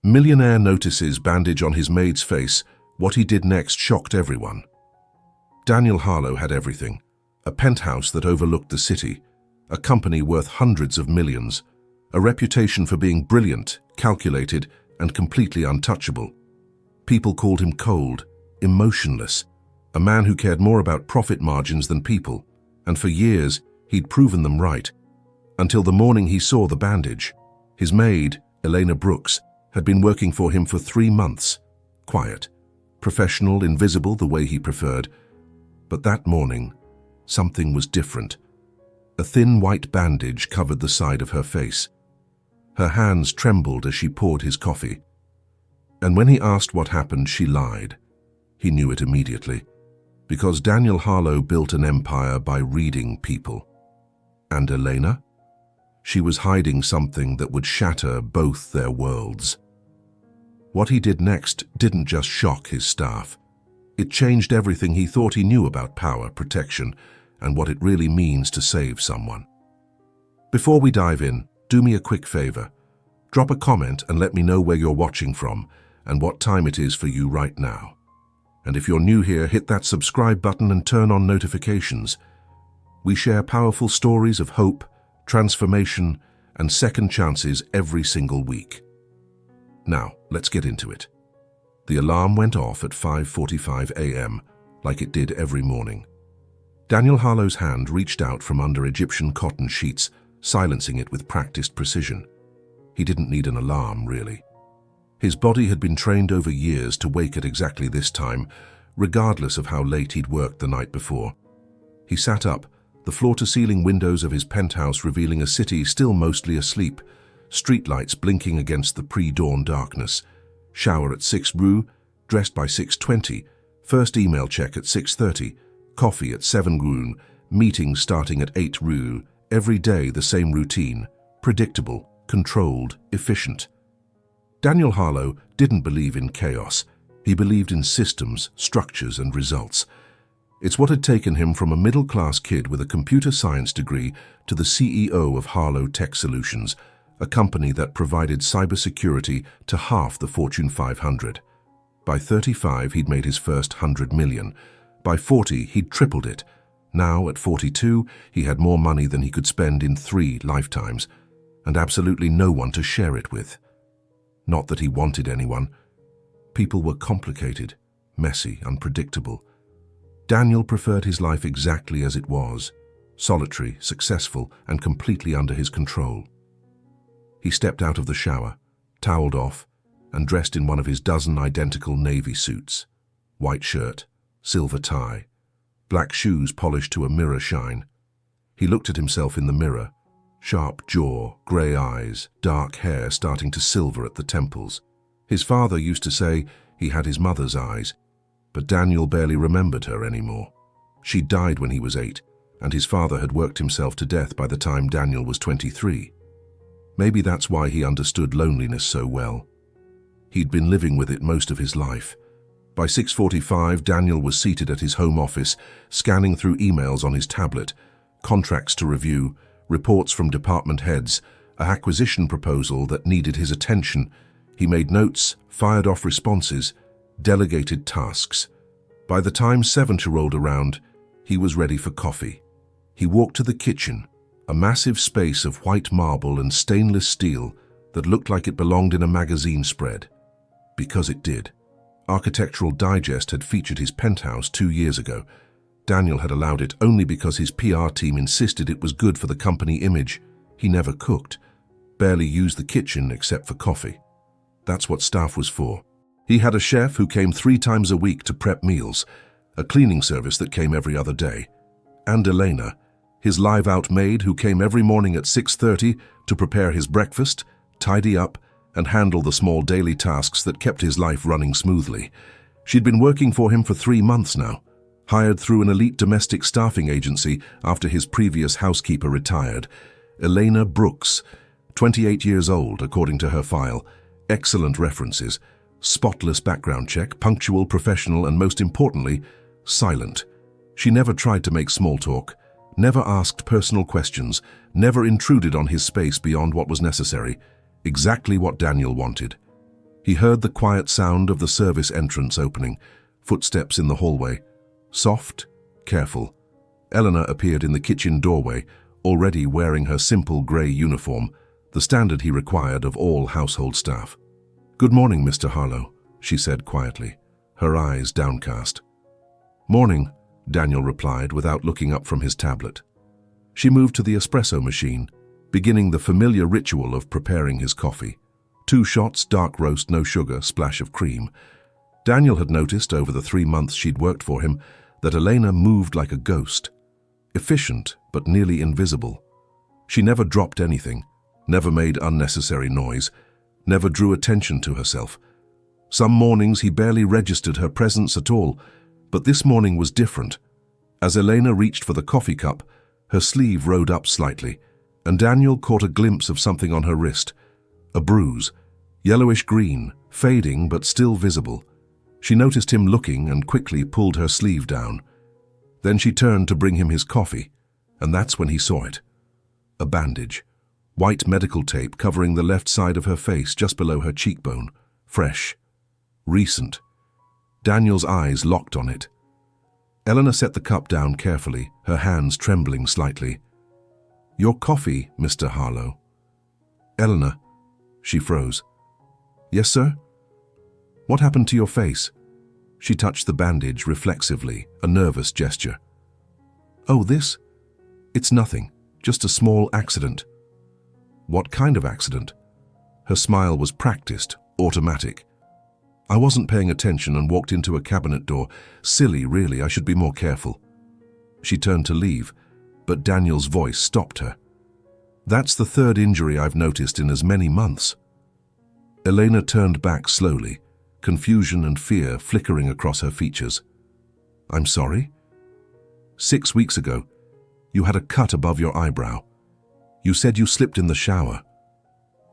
Millionaire notices bandage on his maid's face. What he did next shocked everyone. Daniel Harlow had everything. A penthouse that overlooked the city, a company worth hundreds of millions, a reputation for being brilliant, calculated, and completely untouchable. People called him cold, emotionless, a man who cared more about profit margins than people, and for years he'd proven them right. Until the morning he saw the bandage. His maid, Elena Brooks, had been working for him for 3 months. Quiet, professional, invisible the way he preferred. But that morning, something was different. A thin white bandage covered the side of her face. Her hands trembled as she poured his coffee. And when he asked what happened, she lied. He knew it immediately, because Daniel Harlow built an empire by reading people. And Elena? She was hiding something that would shatter both their worlds. What he did next didn't just shock his staff. It changed everything he thought he knew about power, protection, and what it really means to save someone. Before we dive in, do me a quick favor. Drop a comment and let me know where you're watching from and what time it is for you right now. And if you're new here, hit that subscribe button and turn on notifications. We share powerful stories of hope, transformation, and second chances every single week. Now, let's get into it. The alarm went off at 5:45 a.m., like it did every morning. Daniel Harlow's hand reached out from under Egyptian cotton sheets, silencing it with practiced precision. He didn't need an alarm, really. His body had been trained over years to wake at exactly this time, regardless of how late he'd worked the night before. He sat up, the floor-to-ceiling windows of his penthouse revealing a city still mostly asleep, streetlights blinking against the pre-dawn darkness. Shower at 6 Rue, dressed by 6:20, first email check at 6:30, coffee at 7 Rue, meetings starting at 8 Rue, every day the same routine, predictable, controlled, efficient. Daniel Harlow didn't believe in chaos. He believed in systems, structures, and results. It's what had taken him from a middle-class kid with a computer science degree to the CEO of Harlow Tech Solutions, a company that provided cybersecurity to half the Fortune 500. By 35, he'd made his first 100 million. By 40, he'd tripled it. Now, at 42, he had more money than he could spend in 3 lifetimes, and absolutely no one to share it with. Not that he wanted anyone. People were complicated, messy, unpredictable. Daniel preferred his life exactly as it was, solitary, successful, and completely under his control. He stepped out of the shower, toweled off, and dressed in one of his dozen identical navy suits. White shirt, silver tie, black shoes polished to a mirror shine. He looked at himself in the mirror, sharp jaw, grey eyes, dark hair starting to silver at the temples. His father used to say he had his mother's eyes, but Daniel barely remembered her anymore. She died when he was 8, and his father had worked himself to death by the time Daniel was 23. Maybe that's why he understood loneliness so well. He'd been living with it most of his life. By 6:45, Daniel was seated at his home office, scanning through emails on his tablet, contracts to review, reports from department heads, a acquisition proposal that needed his attention. He made notes, fired off responses, delegated tasks. By the time 7 rolled around, he was ready for coffee. He walked to the kitchen, a massive space of white marble and stainless steel that looked like it belonged in a magazine spread. Because it did. Architectural Digest had featured his penthouse 2 years ago. Daniel had allowed it only because his PR team insisted it was good for the company image. He never cooked, barely used the kitchen except for coffee. That's what staff was for. He had a chef who came 3 times a week to prep meals, a cleaning service that came every other day, and Elena, his live-out maid who came every morning at 6:30 to prepare his breakfast, tidy up, and handle the small daily tasks that kept his life running smoothly. She'd been working for him for 3 months now, hired through an elite domestic staffing agency after his previous housekeeper retired. Elena Brooks, 28 years old according to her file, excellent references, spotless background check, punctual, professional, and most importantly, silent. She never tried to make small talk, never asked personal questions, never intruded on his space beyond what was necessary. Exactly what Daniel wanted. He heard the quiet sound of the service entrance opening, footsteps in the hallway. Soft, careful. Eleanor appeared in the kitchen doorway, already wearing her simple grey uniform, the standard he required of all household staff. "Good morning, Mr. Harlow," she said quietly, her eyes downcast. "Morning," Daniel replied without looking up from his tablet. She moved to the espresso machine, beginning the familiar ritual of preparing his coffee. 2 shots, dark roast, no sugar, splash of cream. Daniel had noticed over the 3 months she'd worked for him that Elena moved like a ghost. Efficient, but nearly invisible. She never dropped anything, never made unnecessary noise, never drew attention to herself. Some mornings he barely registered her presence at all, but this morning was different. As Elena reached for the coffee cup, her sleeve rode up slightly, and Daniel caught a glimpse of something on her wrist. A bruise, yellowish-green, fading but still visible. She noticed him looking and quickly pulled her sleeve down. Then she turned to bring him his coffee, and that's when he saw it. A bandage. White medical tape covering the left side of her face just below her cheekbone. Fresh. Recent. Daniel's eyes locked on it. Eleanor set the cup down carefully, her hands trembling slightly. "Your coffee, Mr. Harlow." "Eleanor." She froze. "Yes, sir?" "What happened to your face?" She touched the bandage reflexively, a nervous gesture. "Oh, this? It's nothing, just a small accident." "What kind of accident?" Her smile was practiced, automatic. "I wasn't paying attention and walked into a cabinet door. Silly, really, I should be more careful." She turned to leave, but Daniel's voice stopped her. "That's the 3rd injury I've noticed in as many months." Elena turned back slowly, confusion and fear flickering across her features. "I'm sorry?" "6 weeks ago, you had a cut above your eyebrow. You said you slipped in the shower."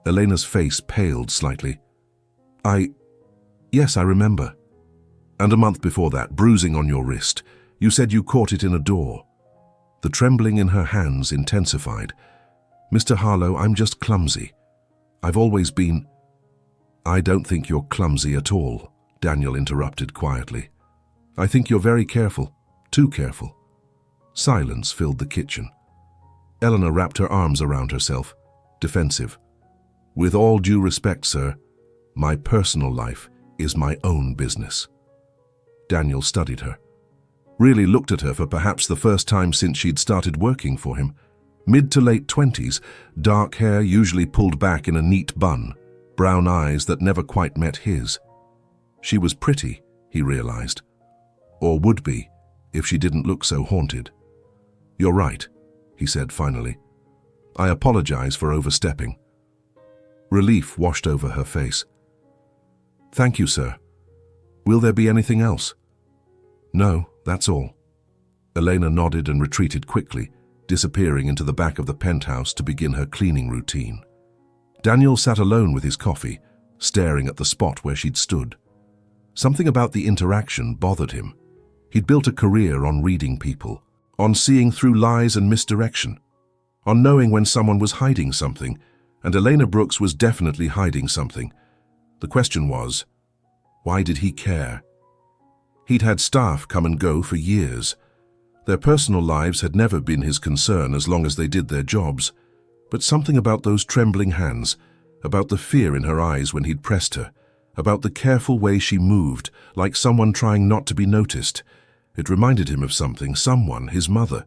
Elena's face paled slightly. Yes, I remember. And a month before that, bruising on your wrist. You said you caught it in a door." The trembling in her hands intensified. "Mr. Harlow, I'm just clumsy. I've always been—" "I don't think you're clumsy at all," Daniel interrupted quietly. "I think you're very careful, too careful." Silence filled the kitchen. Eleanor wrapped her arms around herself, defensive. "With all due respect, sir, my personal life is my own business." Daniel studied her. Really looked at her for perhaps the first time since she'd started working for him. Mid to late 20s, dark hair usually pulled back in a neat bun, brown eyes that never quite met his. She was pretty, he realized. Or would be, if she didn't look so haunted. "You're right," he said finally. "I apologize for overstepping." Relief washed over her face. "Thank you, sir. Will there be anything else?" "No, that's all." Elena nodded and retreated quickly, disappearing into the back of the penthouse to begin her cleaning routine. Daniel sat alone with his coffee, staring at the spot where she'd stood. Something about the interaction bothered him. He'd built a career on reading people, on seeing through lies and misdirection, on knowing when someone was hiding something, and Elena Brooks was definitely hiding something. The question was, why did he care? He'd had staff come and go for years. Their personal lives had never been his concern as long as they did their jobs. But something about those trembling hands, about the fear in her eyes when he'd pressed her, about the careful way she moved, like someone trying not to be noticed. It reminded him of something, someone, his mother.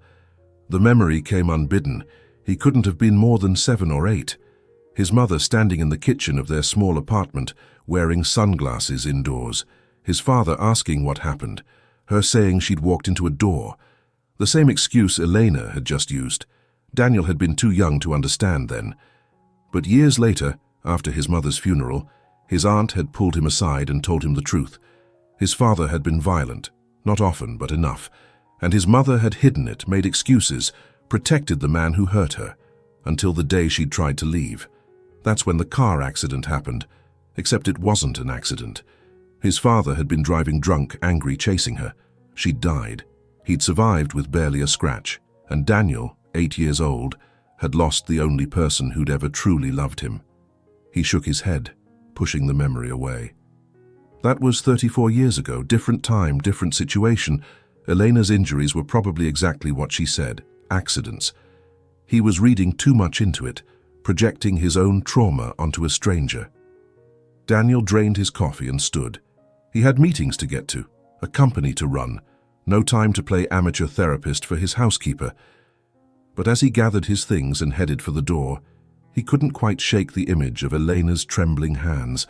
The memory came unbidden. He couldn't have been more than 7 or 8. His mother standing in the kitchen of their small apartment, wearing sunglasses indoors. His father asking what happened, her saying she'd walked into a door. The same excuse Elena had just used. Daniel had been too young to understand then. But years later, after his mother's funeral, his aunt had pulled him aside and told him the truth. His father had been violent, not often but enough, and his mother had hidden it, made excuses, protected the man who hurt her, until the day she'd tried to leave. That's when the car accident happened, except it wasn't an accident. His father had been driving drunk, angry, chasing her. She'd died. He'd survived with barely a scratch, and Daniel, 8 years old, had lost the only person who'd ever truly loved him. He shook his head, pushing the memory away. That was 34 years ago, different time, different situation. Elena's injuries were probably exactly what she said, accidents. He was reading too much into it, projecting his own trauma onto a stranger. Daniel drained his coffee and stood. He had meetings to get to, a company to run, no time to play amateur therapist for his housekeeper. But as he gathered his things and headed for the door, he couldn't quite shake the image of Elena's trembling hands,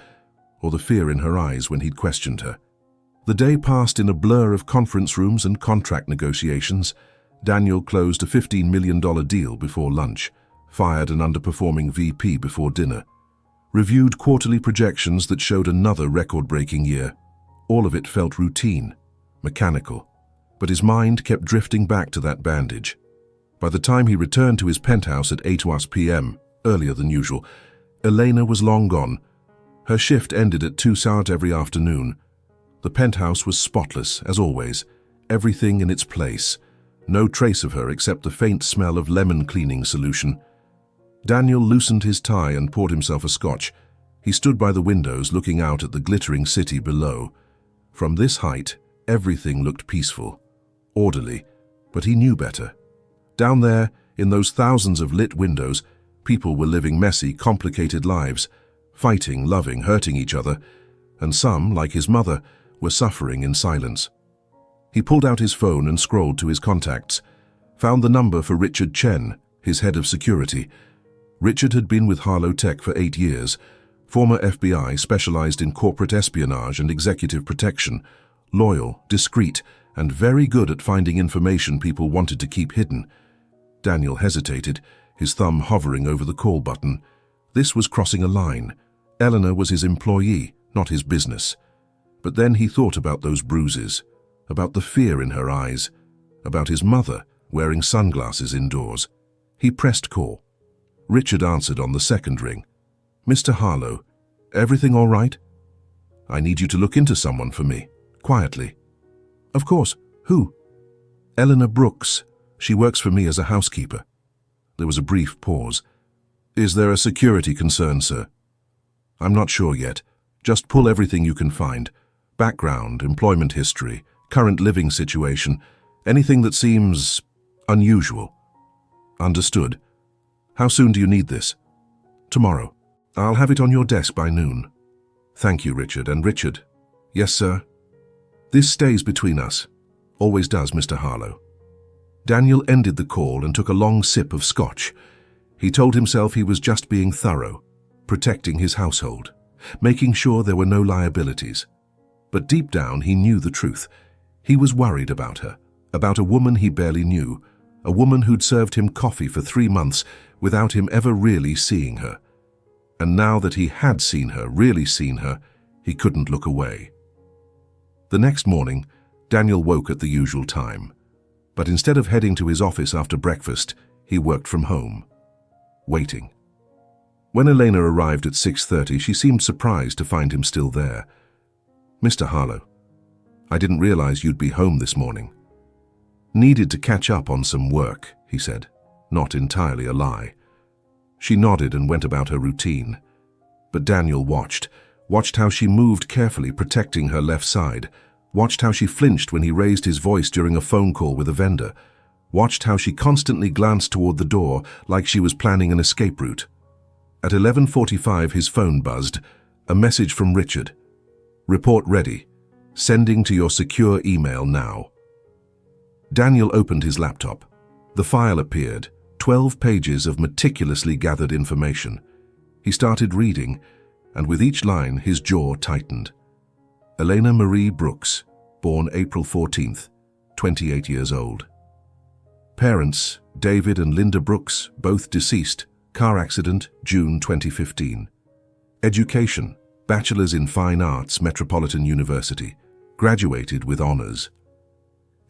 or the fear in her eyes when he'd questioned her. The day passed in a blur of conference rooms and contract negotiations. Daniel closed a $15 million deal before lunch, fired an underperforming VP before dinner, reviewed quarterly projections that showed another record-breaking year. All of it felt routine, mechanical, but his mind kept drifting back to that bandage. By the time he returned to his penthouse at 8 p.m., earlier than usual, Elena was long gone. Her shift ended at 2 every afternoon. The penthouse was spotless, as always, everything in its place. No trace of her except the faint smell of lemon cleaning solution. Daniel loosened his tie and poured himself a scotch. He stood by the windows looking out at the glittering city below. From this height, everything looked peaceful, orderly, but he knew better. Down there, in those thousands of lit windows, people were living messy, complicated lives, fighting, loving, hurting each other, and some, like his mother, were suffering in silence. He pulled out his phone and scrolled to his contacts, found the number for Richard Chen, his head of security. Richard had been with Harlow Tech for 8 years, former FBI, specialized in corporate espionage and executive protection, loyal, discreet, and very good at finding information people wanted to keep hidden. Daniel hesitated, his thumb hovering over the call button. This was crossing a line. Eleanor was his employee, not his business. But then he thought about those bruises, about the fear in her eyes, about his mother wearing sunglasses indoors. He pressed call. Richard answered on the second ring. "Mr. Harlow, everything all right? I need you to look into someone for me, quietly." "Of course. Who?" "Eleanor Brooks. She works for me as a housekeeper." There was a brief pause. "Is there a security concern, sir?" "I'm not sure yet. Just pull everything you can find. Background, employment history, current living situation, anything that seems unusual." "Understood. How soon do you need this?" "Tomorrow. I'll have it on your desk by noon." "Thank you, Richard. And Richard." "Yes, sir." "This stays between us. Always does, Mr. Harlow." Daniel ended the call and took a long sip of scotch. He told himself he was just being thorough, protecting his household, making sure there were no liabilities. But deep down he knew the truth. He was worried about her, about a woman he barely knew, a woman who'd served him coffee for 3 months without him ever really seeing her. And now that he had seen her, really seen her, he couldn't look away. The next morning, Daniel woke at the usual time. But instead of heading to his office after breakfast, he worked from home, waiting. When Elena arrived at 6:30, she seemed surprised to find him still there. "Mr. Harlow, I didn't realize you'd be home this morning." "Needed to catch up on some work," he said, not entirely a lie. She nodded and went about her routine. But Daniel watched how she moved carefully, protecting her left side, watched how she flinched when he raised his voice during a phone call with a vendor, watched how she constantly glanced toward the door like she was planning an escape route. At 11:45, his phone buzzed, a message from Richard. "Report ready. Sending to your secure email now." Daniel opened his laptop. The file appeared, 12 pages of meticulously gathered information. He started reading, and with each line his jaw tightened. Elena Marie Brooks, born April 14th, 28 years old. Parents, David and Linda Brooks, both deceased, car accident, June 2015. Education, Bachelor's in Fine Arts, Metropolitan University, graduated with honors.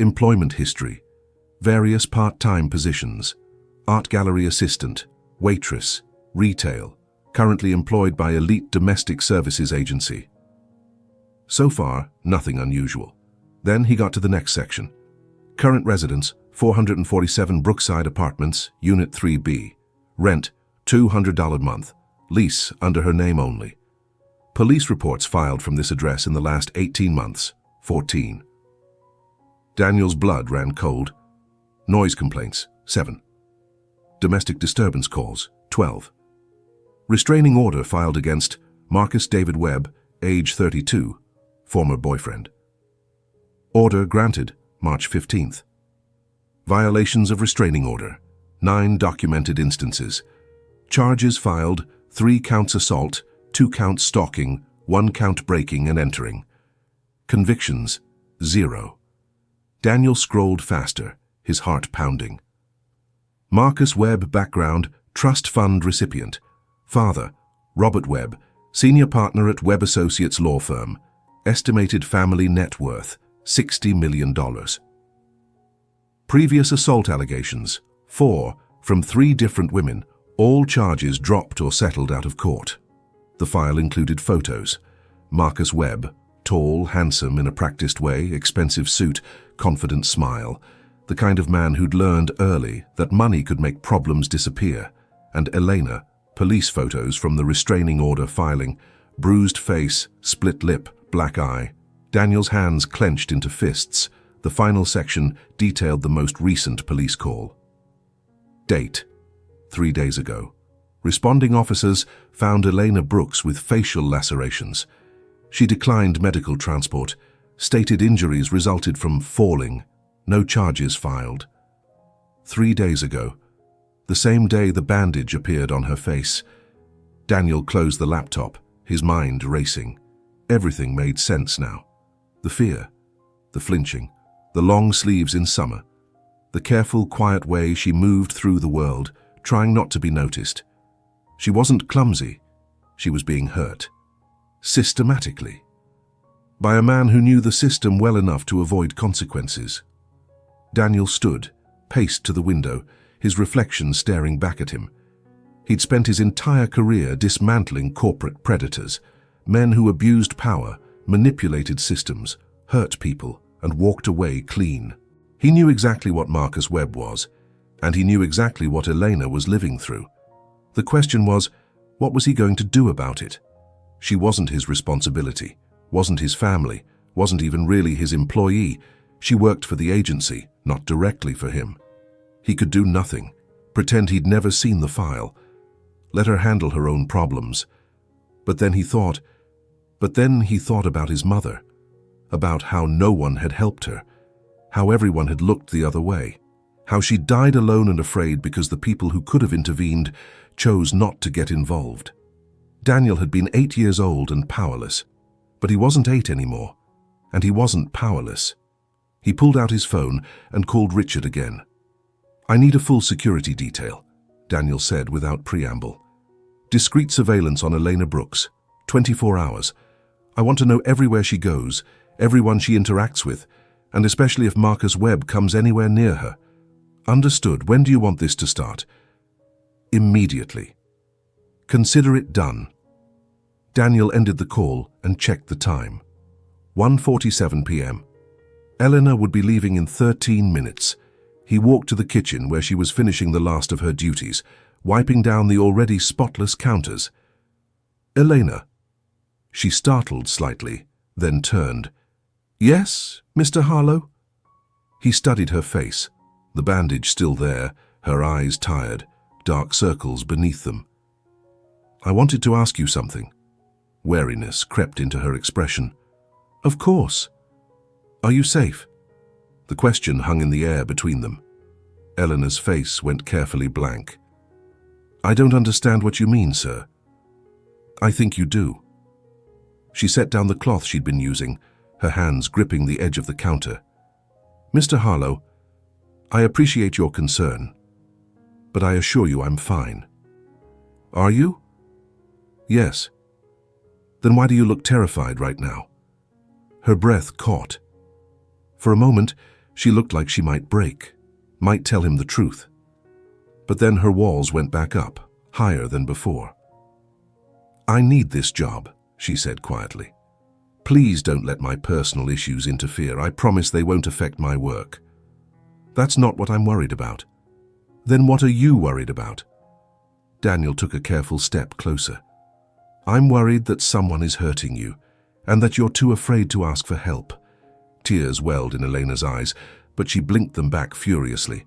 Employment history, various part-time positions, art gallery assistant, waitress, retail, currently employed by Elite Domestic Services Agency. So far, nothing unusual. Then he got to the next section. Current residence, 447 Brookside Apartments, Unit 3B. Rent, $200 a month. Lease under her name only. Police reports filed from this address in the last 18 months, 14. Daniel's blood ran cold. Noise complaints, 7. Domestic disturbance calls, 12. Restraining order filed against Marcus David Webb, age 32, former boyfriend. Order granted, March 15th. Violations of restraining order, 9 documented instances. Charges filed, 3 counts assault, 2 counts stalking, 1 count breaking and entering. Convictions, 0. Daniel scrolled faster, his heart pounding. Marcus Webb background, trust fund recipient. Father, Robert Webb, senior partner at Webb Associates law firm. Estimated family net worth, $60 million. Previous assault allegations, 4, from 3 different women, all charges dropped or settled out of court. The file included photos. Marcus Webb, tall, handsome in a practiced way, expensive suit, confident smile, the kind of man who'd learned early that money could make problems disappear, and Elena, police photos from the restraining order filing, bruised face, split lip, black eye. Daniel's hands clenched into fists. The final section detailed the most recent police call. Date: 3 days ago. Responding officers found Elena Brooks with facial lacerations. She declined medical transport. Stated injuries resulted from falling. No charges filed. 3 days ago. The same day the bandage appeared on her face. Daniel closed the laptop, his mind racing. Everything made sense now. The fear, the flinching, the long sleeves in summer, the careful, quiet way she moved through the world, trying not to be noticed. She wasn't clumsy. She was being hurt. Systematically. By a man who knew the system well enough to avoid consequences. Daniel stood, paced to the window, his reflection staring back at him. He'd spent his entire career dismantling corporate predators, men who abused power, manipulated systems, hurt people, and walked away clean. He knew exactly what Marcus Webb was, and he knew exactly what Elena was living through. The question was, what was he going to do about it? She wasn't his responsibility, wasn't his family, wasn't even really his employee. She worked for the agency, not directly for him. He could do nothing, pretend he'd never seen the file, let her handle her own problems. But then he thought about his mother, about how no one had helped her, how everyone had looked the other way, how she died alone and afraid because the people who could have intervened chose not to get involved. Daniel had been 8 years old and powerless, but he wasn't 8 anymore, and he wasn't powerless. He pulled out his phone and called Richard again. "I need a full security detail," Daniel said without preamble. "Discreet surveillance on Elena Brooks, 24 hours. I want to know everywhere she goes, everyone she interacts with, and especially if Marcus Webb comes anywhere near her." "Understood. When do you want this to start?" "Immediately." "Consider it done." Daniel ended the call and checked the time. 1:47 p.m. Elena would be leaving in 13 minutes. He walked to the kitchen where she was finishing the last of her duties, wiping down the already spotless counters. "Elena." She startled slightly, then turned. "Yes, Mr. Harlow?" He studied her face, the bandage still there, her eyes tired, dark circles beneath them. "I wanted to ask you something." Wariness crept into her expression. "Of course. Are you safe?" The question hung in the air between them. Eleanor's face went carefully blank. "I don't understand what you mean, sir." "I think you do." She set down the cloth she'd been using, her hands gripping the edge of the counter. "Mr. Harlow, I appreciate your concern, but I assure you I'm fine." "Are you?" "Yes." "Then why do you look terrified right now?" Her breath caught. For a moment, she looked like she might break, might tell him the truth. But then her walls went back up, higher than before. "I need this job," she said quietly. "Please don't let my personal issues interfere. I promise they won't affect my work." "That's not what I'm worried about." "Then what are you worried about?" Daniel took a careful step closer. I'm worried that someone is hurting you, and that you're too afraid to ask for help. Tears welled in Elena's eyes, but she blinked them back furiously.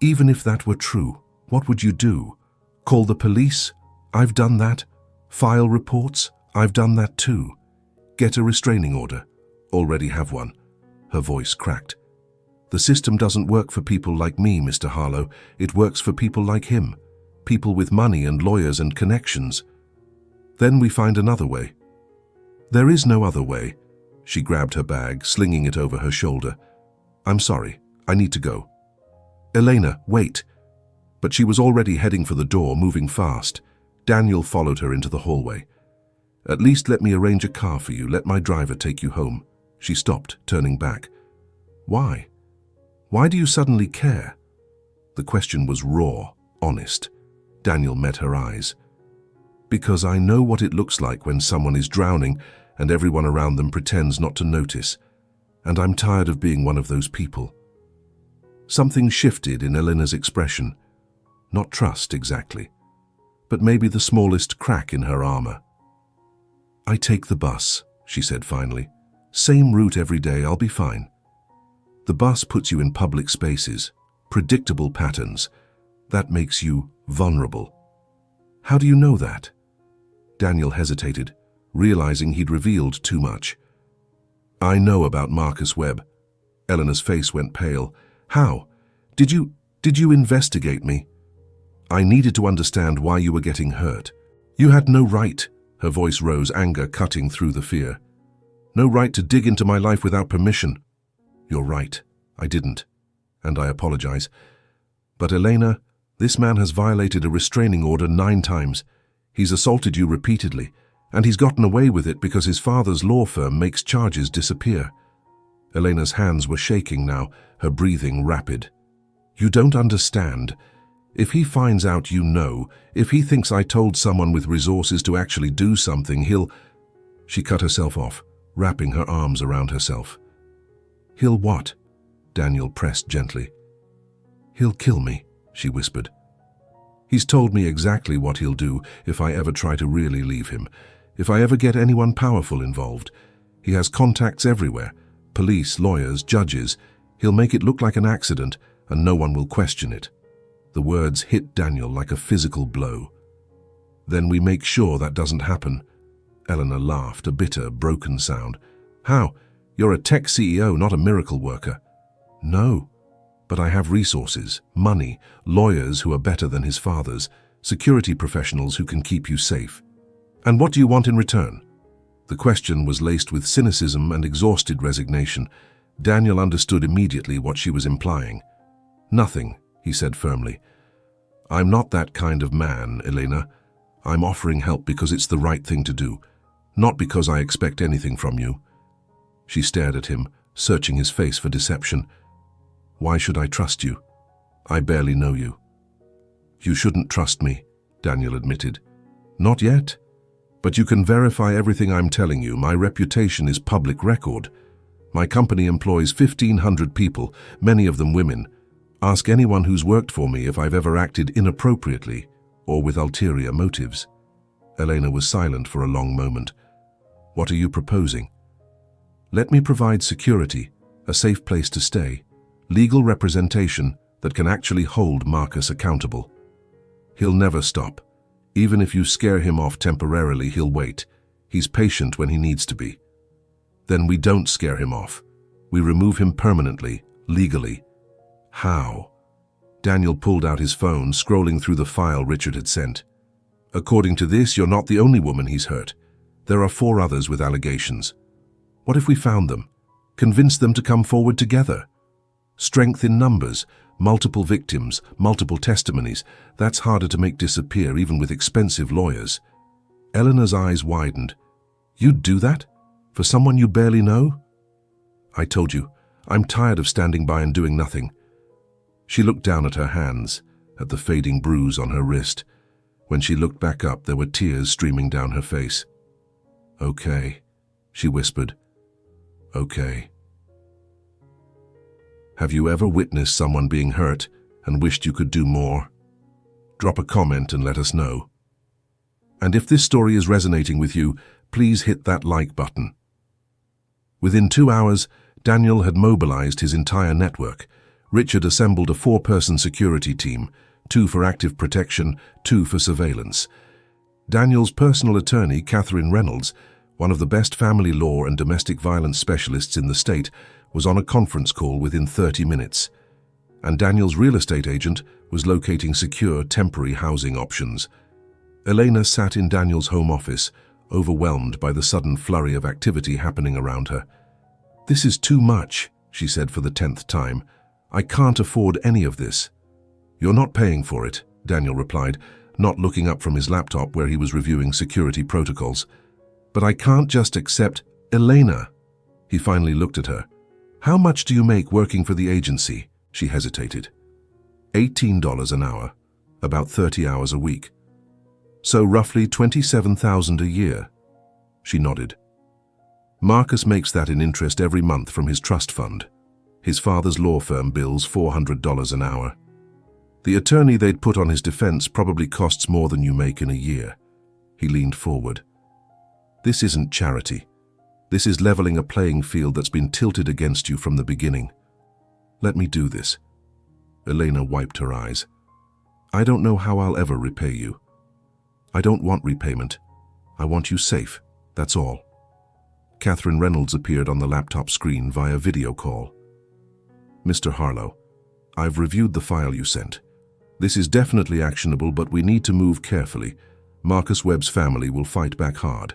Even if that were true, what would you do? Call the police? I've done that. File reports? I've done that too. Get a restraining order? Already have one. Her voice cracked. The system doesn't work for people like me, Mr. Harlow. It works for people like him. People with money and lawyers and connections. Then we find another way. There is no other way. She grabbed her bag, slinging it over her shoulder. I'm sorry. I need to go. Elena, wait. But she was already heading for the door, moving fast. Daniel followed her into the hallway. At least let me arrange a car for you. Let my driver take you home. She stopped, turning back. Why? Why do you suddenly care? The question was raw, honest. Daniel met her eyes. Because I know what it looks like when someone is drowning and everyone around them pretends not to notice. And I'm tired of being one of those people. Something shifted in Elena's expression. Not trust, exactly, but maybe the smallest crack in her armor. I take the bus, she said finally. Same route every day, I'll be fine. The bus puts you in public spaces, predictable patterns. That makes you vulnerable. How do you know that? Daniel hesitated, realizing he'd revealed too much. I know about Marcus Webb. Eleanor's face went pale. How? Did you investigate me? I needed to understand why you were getting hurt. You had no right. Her voice rose, anger cutting through the fear. No right to dig into my life without permission. You're right. I didn't. And I apologize. But Elena, this man has violated a restraining order 9 times. He's assaulted you repeatedly, and he's gotten away with it because his father's law firm makes charges disappear. Elena's hands were shaking now, her breathing rapid. You don't understand. If he finds out you know, if he thinks I told someone with resources to actually do something, he'll... She cut herself off, wrapping her arms around herself. He'll what? Daniel pressed gently. He'll kill me, she whispered. He's told me exactly what he'll do if I ever try to really leave him, if I ever get anyone powerful involved. He has contacts everywhere, police, lawyers, judges. He'll make it look like an accident, and no one will question it. The words hit Daniel like a physical blow. Then we make sure that doesn't happen. Eleanor laughed, a bitter, broken sound. How? You're a tech CEO, not a miracle worker. No, but I have resources, money, lawyers who are better than his father's, security professionals who can keep you safe. And what do you want in return? The question was laced with cynicism and exhausted resignation. Daniel understood immediately what she was implying. Nothing, he said firmly. I'm not that kind of man, Elena. I'm offering help because it's the right thing to do, not because I expect anything from you. She stared at him, searching his face for deception. Why should I trust you? I barely know you. You shouldn't trust me, Daniel admitted. Not yet. But you can verify everything I'm telling you. My reputation is public record. My company employs 1,500 people, many of them women. Ask anyone who's worked for me if I've ever acted inappropriately or with ulterior motives. Elena was silent for a long moment. What are you proposing? Let me provide security, a safe place to stay, legal representation that can actually hold Marcus accountable. He'll never stop. Even if you scare him off temporarily, he'll wait. He's patient when he needs to be. Then we don't scare him off. We remove him permanently, legally. How? Daniel pulled out his phone, scrolling through the file Richard had sent. According to this, you're not the only woman he's hurt. There are 4 others with allegations. What if we found them? Convinced them to come forward together? Strength in numbers, multiple victims, multiple testimonies. That's harder to make disappear even with expensive lawyers. Eleanor's eyes widened. You'd do that? For someone you barely know? I told you, I'm tired of standing by and doing nothing. She looked down at her hands, at the fading bruise on her wrist. When she looked back up, there were tears streaming down her face. Okay, she whispered. Okay. Have you ever witnessed someone being hurt and wished you could do more? Drop a comment and let us know. And if this story is resonating with you, please hit that like button. Within 2 hours, Daniel had mobilized his entire network. Richard assembled a 4-person security team, 2 for active protection, 2 for surveillance. Daniel's personal attorney, Catherine Reynolds, one of the best family law and domestic violence specialists in the state, was on a conference call within 30 minutes. And Daniel's real estate agent was locating secure temporary housing options. Elena sat in Daniel's home office, overwhelmed by the sudden flurry of activity happening around her. "This is too much," she said for the 10th time. "I can't afford any of this." "You're not paying for it," Daniel replied, not looking up from his laptop where he was reviewing security protocols. "But I can't just accept—" "Elena." He finally looked at her. "How much do you make working for the agency?" She hesitated. $18 an hour, about 30 hours a week. "So roughly $27,000 a year." She nodded. "Marcus makes that in interest every month from his trust fund. His father's law firm bills $400 an hour. The attorney they'd put on his defense probably costs more than you make in a year." He leaned forward. "This isn't charity. This is leveling a playing field that's been tilted against you from the beginning. Let me do this." Elena wiped her eyes. "I don't know how I'll ever repay you. I don't want repayment. I want you safe, that's all." Catherine Reynolds appeared on the laptop screen via video call. "Mr. Harlow, I've reviewed the file you sent. This is definitely actionable, but we need to move carefully. Marcus Webb's family will fight back hard."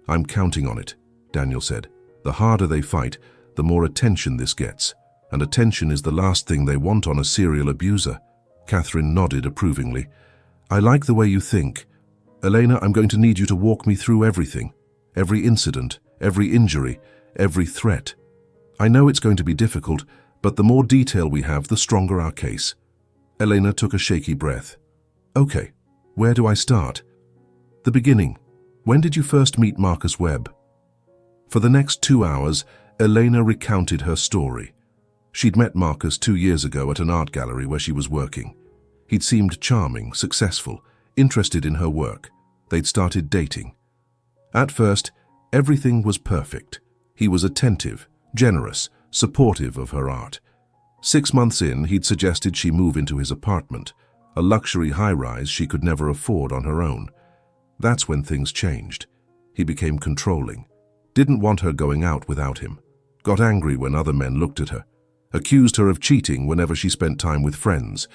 "I'm counting on it," Daniel said. "The harder they fight, the more attention this gets. And attention is the last thing they want on a serial abuser." Catherine nodded approvingly. "I like the way you think. Elena, I'm going to need you to walk me through everything. Every incident, every injury, every threat. I know it's going to be difficult, but the more detail we have, the stronger our case." Elena took a shaky breath. "Okay, where do I start?" "The beginning. When did you first meet Marcus Webb?" For the next 2 hours, Elena recounted her story. She'd met Marcus 2 years ago at an art gallery where she was working. He'd seemed charming, successful, interested in her work. They'd started dating. At first, everything was perfect. He was attentive, generous, supportive of her art. 6 months in, he'd suggested she move into his apartment, a luxury high-rise she could never afford on her own. That's when things changed. He became controlling, didn't want her going out without him, got angry when other men looked at her, accused her of cheating whenever she spent time with friends.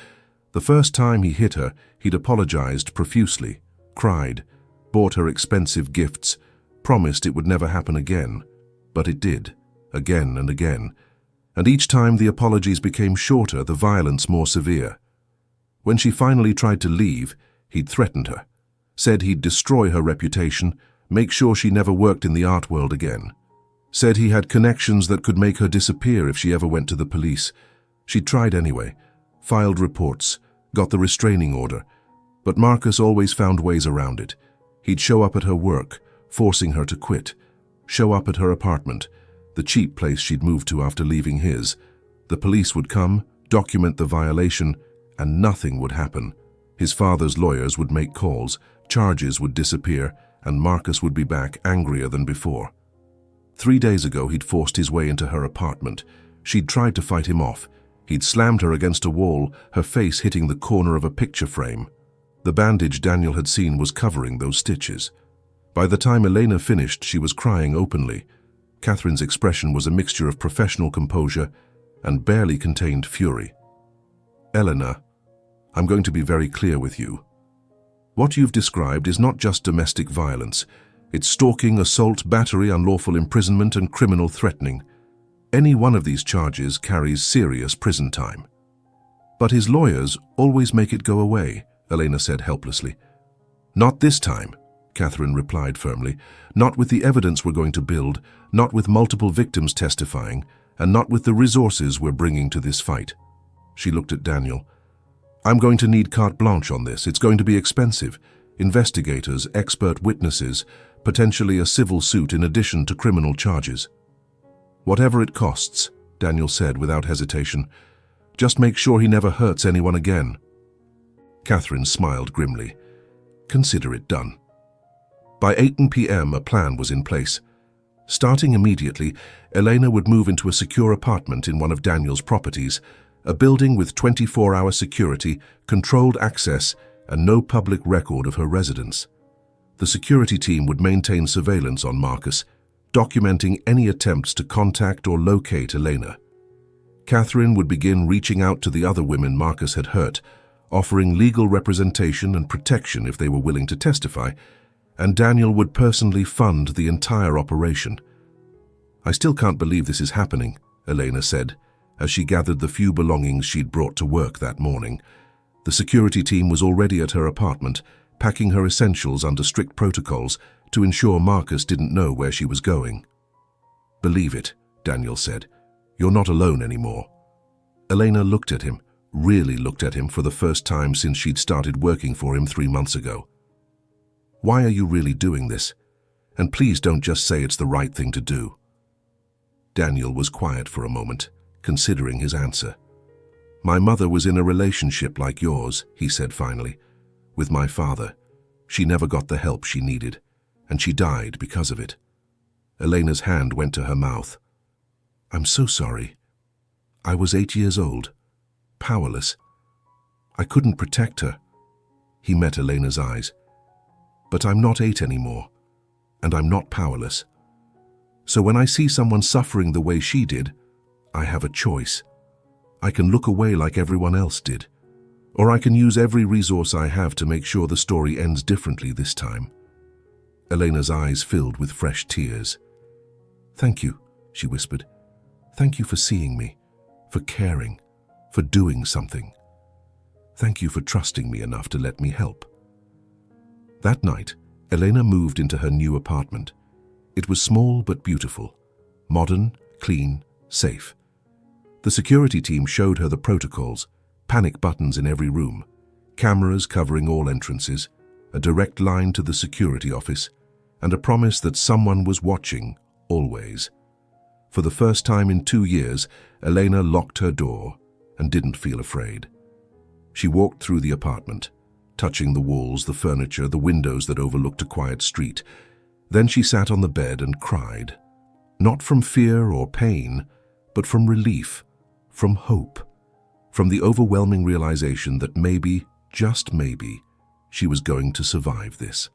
The first time he hit her, he'd apologized profusely, cried, bought her expensive gifts, promised it would never happen again. But it did, again and again. And each time the apologies became shorter, the violence more severe. When she finally tried to leave, he'd threatened her, said he'd destroy her reputation, make sure she never worked in the art world again. Said he had connections that could make her disappear if she ever went to the police. She tried anyway, filed reports, got the restraining order. But Marcus always found ways around it. He'd show up at her work, forcing her to quit. Show up at her apartment, the cheap place she'd moved to after leaving his. The police would come, document the violation, and nothing would happen. His father's lawyers would make calls, charges would disappear, and Marcus would be back angrier than before. 3 days ago, he'd forced his way into her apartment. She'd tried to fight him off. He'd slammed her against a wall, her face hitting the corner of a picture frame. The bandage Daniel had seen was covering those stitches. By the time Elena finished, she was crying openly. Catherine's expression was a mixture of professional composure and barely contained fury. "Elena, I'm going to be very clear with you. What you've described is not just domestic violence. It's stalking, assault, battery, unlawful imprisonment, and criminal threatening. Any one of these charges carries serious prison time." "But his lawyers always make it go away," Elena said helplessly. "Not this time," Catherine replied firmly. "Not with the evidence we're going to build, not with multiple victims testifying, and not with the resources we're bringing to this fight." She looked at Daniel. "I'm going to need carte blanche on this. It's going to be expensive. Investigators, expert witnesses, potentially a civil suit in addition to criminal charges." "Whatever it costs," Daniel said without hesitation. "Just make sure he never hurts anyone again." Catherine smiled grimly. "Consider it done. By 8 p.m., a plan was in place. Starting immediately, Elena would move into a secure apartment in one of Daniel's properties, a building with 24-hour security, controlled access, and no public record of her residence. The security team would maintain surveillance on Marcus, documenting any attempts to contact or locate Elena. Catherine would begin reaching out to the other women Marcus had hurt, offering legal representation and protection if they were willing to testify, and Daniel would personally fund the entire operation. "I still can't believe this is happening," Elena said, as she gathered the few belongings she'd brought to work that morning. The security team was already at her apartment, packing her essentials under strict protocols to ensure Marcus didn't know where she was going. "Believe it," Daniel said. "You're not alone anymore." Elena looked at him, really looked at him for the first time since she'd started working for him 3 months ago. "Why are you really doing this? And please don't just say it's the right thing to do." Daniel was quiet for a moment, considering his answer. "My mother was in a relationship like yours," he said finally, "with my father. She never got the help she needed, and she died because of it." Elena's hand went to her mouth. "I'm so sorry. I was 8 years old, powerless. I couldn't protect her." He met Elena's eyes. "But I'm not 8 anymore, and I'm not powerless. So when I see someone suffering the way she did, I have a choice. I can look away like everyone else did, or I can use every resource I have to make sure the story ends differently this time." Elena's eyes filled with fresh tears. "Thank you," she whispered. "Thank you for seeing me, for caring, for doing something. Thank you for trusting me enough to let me help." That night, Elena moved into her new apartment. It was small but beautiful, modern, clean, safe. The security team showed her the protocols, panic buttons in every room, cameras covering all entrances, a direct line to the security office, and a promise that someone was watching, always. For the first time in 2 years, Elena locked her door and didn't feel afraid. She walked through the apartment, touching the walls, the furniture, the windows that overlooked a quiet street. Then she sat on the bed and cried, not from fear or pain, but from relief, from hope, from the overwhelming realization that maybe, just maybe, she was going to survive this.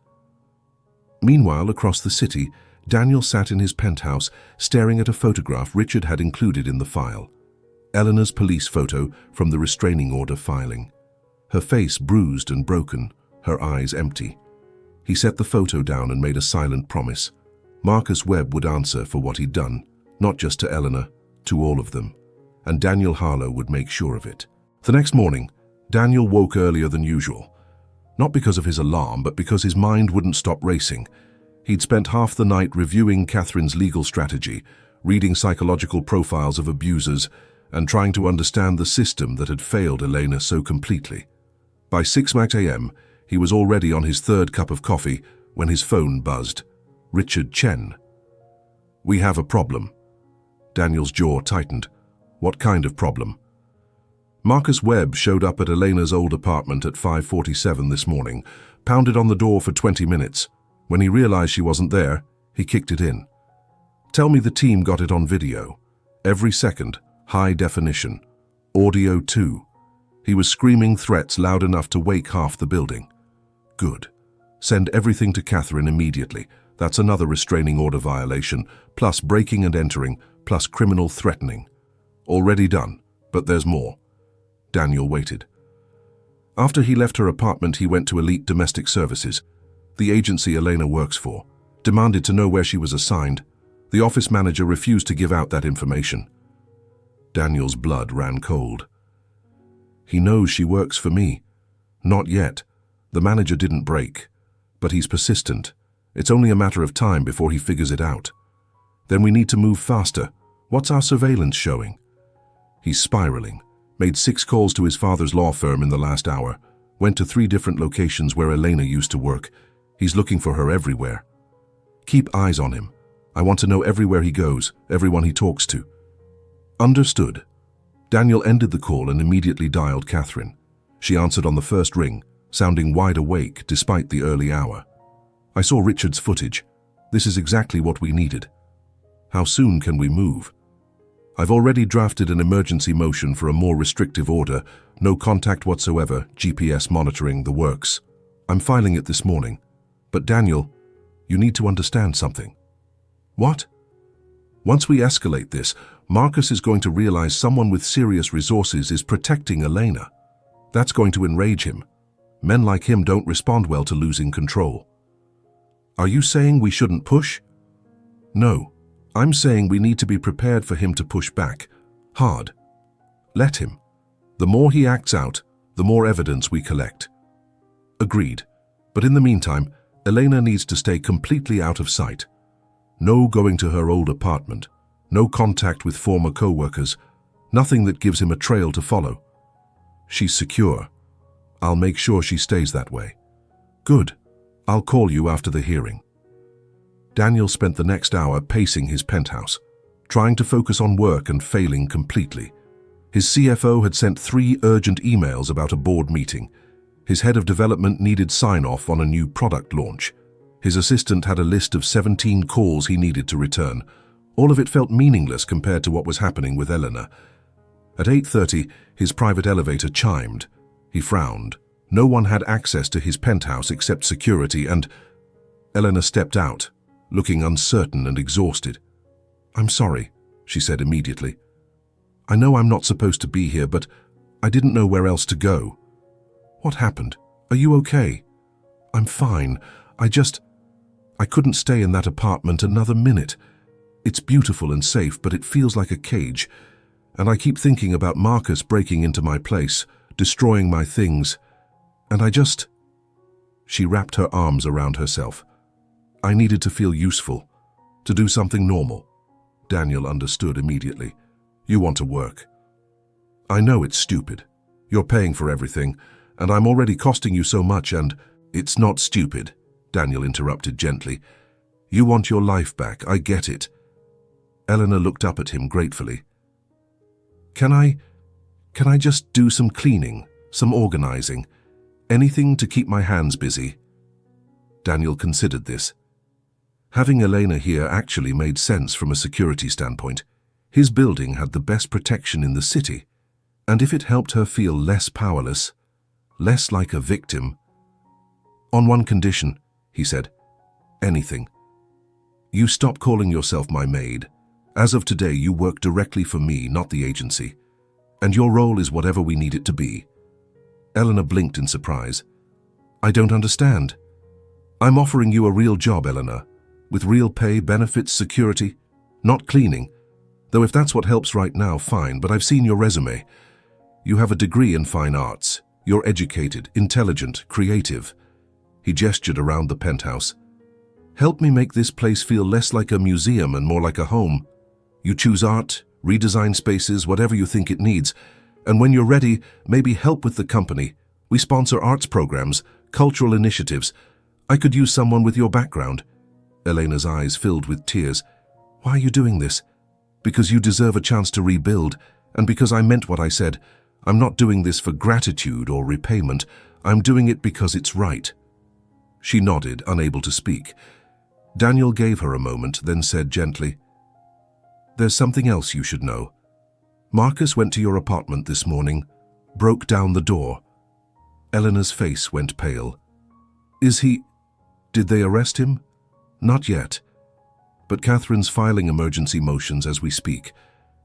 Meanwhile, across the city, Daniel sat in his penthouse, staring at a photograph Richard had included in the file. Eleanor's police photo from the restraining order filing. Her face bruised and broken, her eyes empty. He set the photo down and made a silent promise. Marcus Webb would answer for what he'd done, not just to Eleanor, to all of them. And Daniel Harlow would make sure of it. The next morning, Daniel woke earlier than usual. Not because of his alarm, but because his mind wouldn't stop racing. He'd spent half the night reviewing Catherine's legal strategy, reading psychological profiles of abusers, and trying to understand the system that had failed Elena so completely. By 6 a.m., he was already on his 3rd cup of coffee when his phone buzzed. Richard Chen. "We have a problem." Daniel's jaw tightened. What kind of problem? Marcus Webb showed up at Elena's old apartment at 5:47 this morning, pounded on the door for 20 minutes. When he realized she wasn't there, he kicked it in. "Tell me the team got it on video. Every second, high definition. Audio too." He was screaming threats loud enough to wake half the building. "Good. Send everything to Catherine immediately. That's another restraining order violation, plus breaking and entering, plus criminal threatening. Already done, but there's more." Daniel waited. After he left her apartment, he went to Elite Domestic Services, the agency Elena works for, demanded to know where she was assigned. The office manager refused to give out that information. Daniel's blood ran cold. "He knows she works for me." "Not yet. The manager didn't break. But he's persistent. It's only a matter of time before he figures it out. Then we need to move faster. What's our surveillance showing?" He's spiraling. Made 6 calls to his father's law firm in the last hour. Went to 3 different locations where Elena used to work. He's looking for her everywhere. "Keep eyes on him. I want to know everywhere he goes, everyone he talks to." "Understood." Daniel ended the call and immediately dialed Catherine. She answered on the first ring, sounding wide awake despite the early hour. I saw Richard's footage. This is exactly what we needed. How soon can we move? I've already drafted an emergency motion for a more restrictive order, no contact whatsoever, GPS monitoring, the works. I'm filing it this morning. But Daniel, you need to understand something. What? Once we escalate this, Marcus is going to realize someone with serious resources is protecting Elena. That's going to enrage him. Men like him don't respond well to losing control. Are you saying we shouldn't push? No. I'm saying we need to be prepared for him to push back. Hard. Let him. The more he acts out, the more evidence we collect. Agreed. But in the meantime, Elena needs to stay completely out of sight. No going to her old apartment. No contact with former co-workers. Nothing that gives him a trail to follow. She's secure. I'll make sure she stays that way. Good. I'll call you after the hearing. Daniel spent the next hour pacing his penthouse, trying to focus on work and failing completely. His CFO had sent 3 urgent emails about a board meeting. His head of development needed sign-off on a new product launch. His assistant had a list of 17 calls he needed to return. All of it felt meaningless compared to what was happening with Eleanor. At 8:30, his private elevator chimed. He frowned. No one had access to his penthouse except security, and Eleanor stepped out, looking uncertain and exhausted. "I'm sorry," she said immediately. "I know I'm not supposed to be here, but I didn't know where else to go." "What happened? Are you okay?" "I'm fine. I couldn't stay in that apartment another minute. It's beautiful and safe, but it feels like a cage. And I keep thinking about Marcus breaking into my place, destroying my things. And She wrapped her arms around herself. I needed to feel useful, to do something normal. Daniel understood immediately. You want to work. I know it's stupid. You're paying for everything, and I'm already costing you so much, and it's not stupid, Daniel interrupted gently. You want your life back, I get it. Eleanor looked up at him gratefully. Can I just do some cleaning, some organizing? Anything to keep my hands busy? Daniel considered this. Having Elena here actually made sense from a security standpoint. His building had the best protection in the city, and if it helped her feel less powerless, less like a victim. On one condition, he said. Anything. You stop calling yourself my maid. As of today, you work directly for me, not the agency. And your role is whatever we need it to be. Eleanor blinked in surprise. I don't understand. I'm offering you a real job, Eleanor, with real pay, benefits, security, not cleaning. Though if that's what helps right now, fine, but I've seen your resume. You have a degree in fine arts. You're educated, intelligent, creative. He gestured around the penthouse. Help me make this place feel less like a museum and more like a home. You choose art, redesign spaces, whatever you think it needs. And when you're ready, maybe help with the company. We sponsor arts programs, cultural initiatives. I could use someone with your background. Elena's eyes filled with tears. Why are you doing this? Because you deserve a chance to rebuild, and because I meant what I said. I'm not doing this for gratitude or repayment. I'm doing it because it's right. She nodded, unable to speak. Daniel gave her a moment, then said gently, There's something else you should know. Marcus went to your apartment this morning, broke down the door. Eleanor's face went pale. Did they arrest him? Not yet. But Catherine's filing emergency motions as we speak,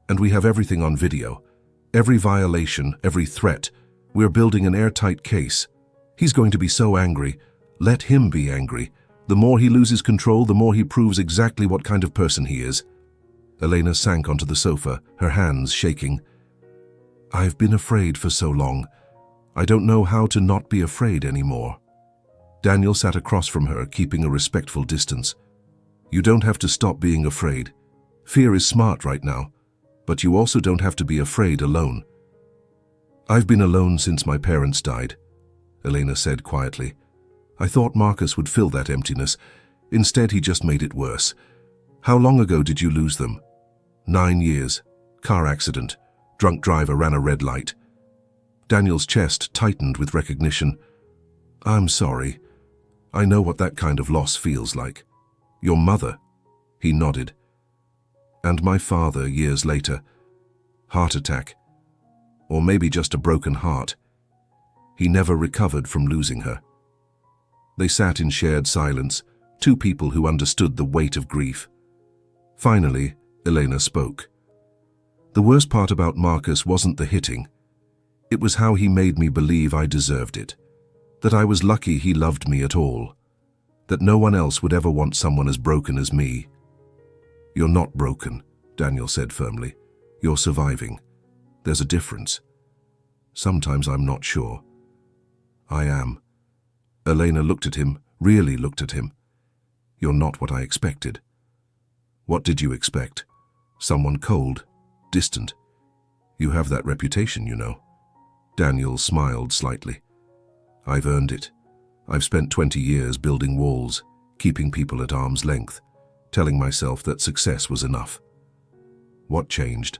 and we have everything on video. Every violation, every threat. We're building an airtight case. He's going to be so angry. Let him be angry. The more he loses control, the more he proves exactly what kind of person he is. Elena sank onto the sofa, her hands shaking. I've been afraid for so long. I don't know how to not be afraid anymore. Daniel sat across from her, keeping a respectful distance. You don't have to stop being afraid. Fear is smart right now, but you also don't have to be afraid alone. I've been alone since my parents died, Elena said quietly. I thought Marcus would fill that emptiness. Instead, he just made it worse. How long ago did you lose them? 9 years. Car accident. Drunk driver ran a red light. Daniel's chest tightened with recognition. I'm sorry. I know what that kind of loss feels like. Your mother? He nodded. And my father, years later. Heart attack. Or maybe just a broken heart. He never recovered from losing her. They sat in shared silence, two people who understood the weight of grief. Finally, Elena spoke. The worst part about Marcus wasn't the hitting. It was how he made me believe I deserved it. That I was lucky he loved me at all. That no one else would ever want someone as broken as me. You're not broken, Daniel said firmly. You're surviving. There's a difference. Sometimes I'm not sure. I am. Elena looked at him, really looked at him. You're not what I expected. What did you expect? Someone cold, distant. You have that reputation, you know. Daniel smiled slightly. I've earned it. I've spent 20 years building walls, keeping people at arm's length, telling myself that success was enough. What changed?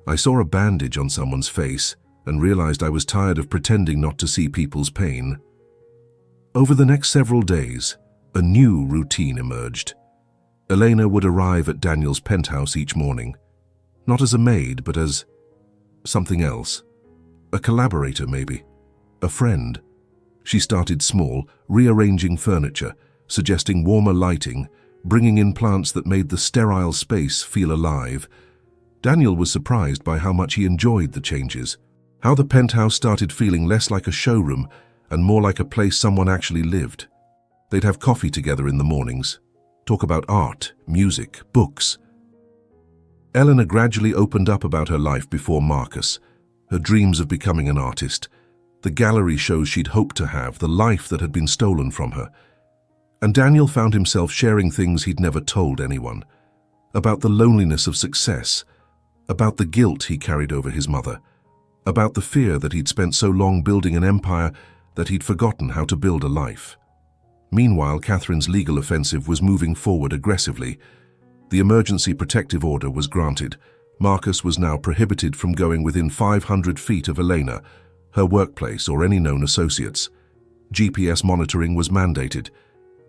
I saw a bandage on someone's face and realized I was tired of pretending not to see people's pain. Over the next several days, a new routine emerged. Elena would arrive at Daniel's penthouse each morning, not as a maid, but as something else. A collaborator, maybe. A friend. She started small, rearranging furniture, suggesting warmer lighting, bringing in plants that made the sterile space feel alive. Daniel was surprised by how much he enjoyed the changes, how the penthouse started feeling less like a showroom and more like a place someone actually lived. They'd have coffee together in the mornings, talk about art, music, books. Elena gradually opened up about her life before Marcus, her dreams of becoming an artist, the gallery shows she'd hoped to have, the life that had been stolen from her. And Daniel found himself sharing things he'd never told anyone, about the loneliness of success, about the guilt he carried over his mother, about the fear that he'd spent so long building an empire that he'd forgotten how to build a life. Meanwhile, Catherine's legal offensive was moving forward aggressively. The emergency protective order was granted. Marcus was now prohibited from going within 500 feet of Elena, her workplace, or any known associates. GPS monitoring was mandated,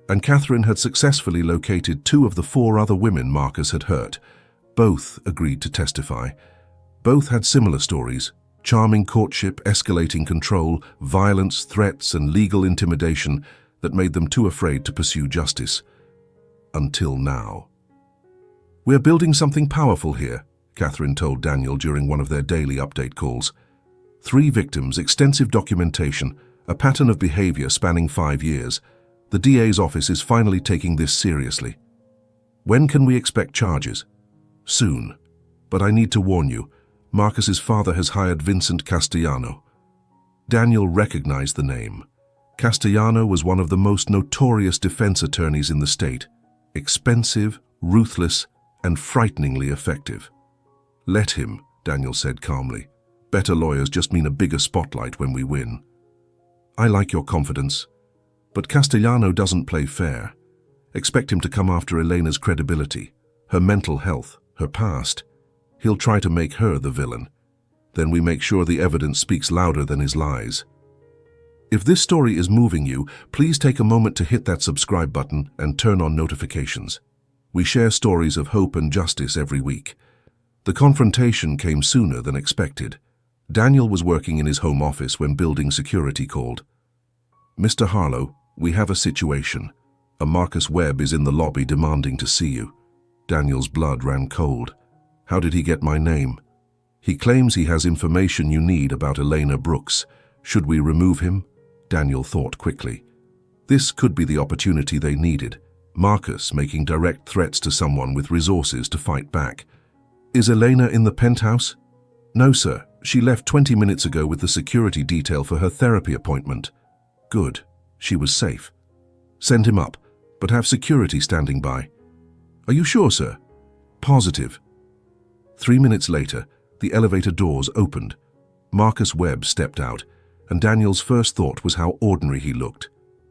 and Catherine had successfully located 2 of the 4 other women Marcus had hurt. Both agreed to testify. Both had similar stories: charming courtship, escalating control, violence, threats, and legal intimidation that made them too afraid to pursue justice. Until now. We're building something powerful here, Catherine told Daniel during one of their daily update calls. 3 victims, extensive documentation, a pattern of behavior spanning 5 years. The DA's office is finally taking this seriously. When can we expect charges? Soon. But I need to warn you, Marcus's father has hired Vincent Castellano. Daniel recognized the name. Castellano was one of the most notorious defense attorneys in the state. Expensive, ruthless, and frighteningly effective. Let him, Daniel said calmly. Better lawyers just mean a bigger spotlight when we win. I like your confidence, but Castellano doesn't play fair. Expect him to come after Elena's credibility, her mental health, her past. He'll try to make her the villain. Then we make sure the evidence speaks louder than his lies. If this story is moving you, please take a moment to hit that subscribe button and turn on notifications. We share stories of hope and justice every week. The confrontation came sooner than expected. Daniel was working in his home office when building security called. Mr. Harlow, we have a situation. A Marcus Webb is in the lobby demanding to see you. Daniel's blood ran cold. How did he get my name? He claims he has information you need about Elena Brooks. Should we remove him? Daniel thought quickly. This could be the opportunity they needed. Marcus making direct threats to someone with resources to fight back. Is Elena in the penthouse? No, sir. She left 20 minutes ago with the security detail for her therapy appointment. Good. She was safe. Send him up, but have security standing by. Are you sure, sir? Positive. 3 minutes later, the elevator doors opened. Marcus Webb stepped out, and Daniel's first thought was how ordinary he looked.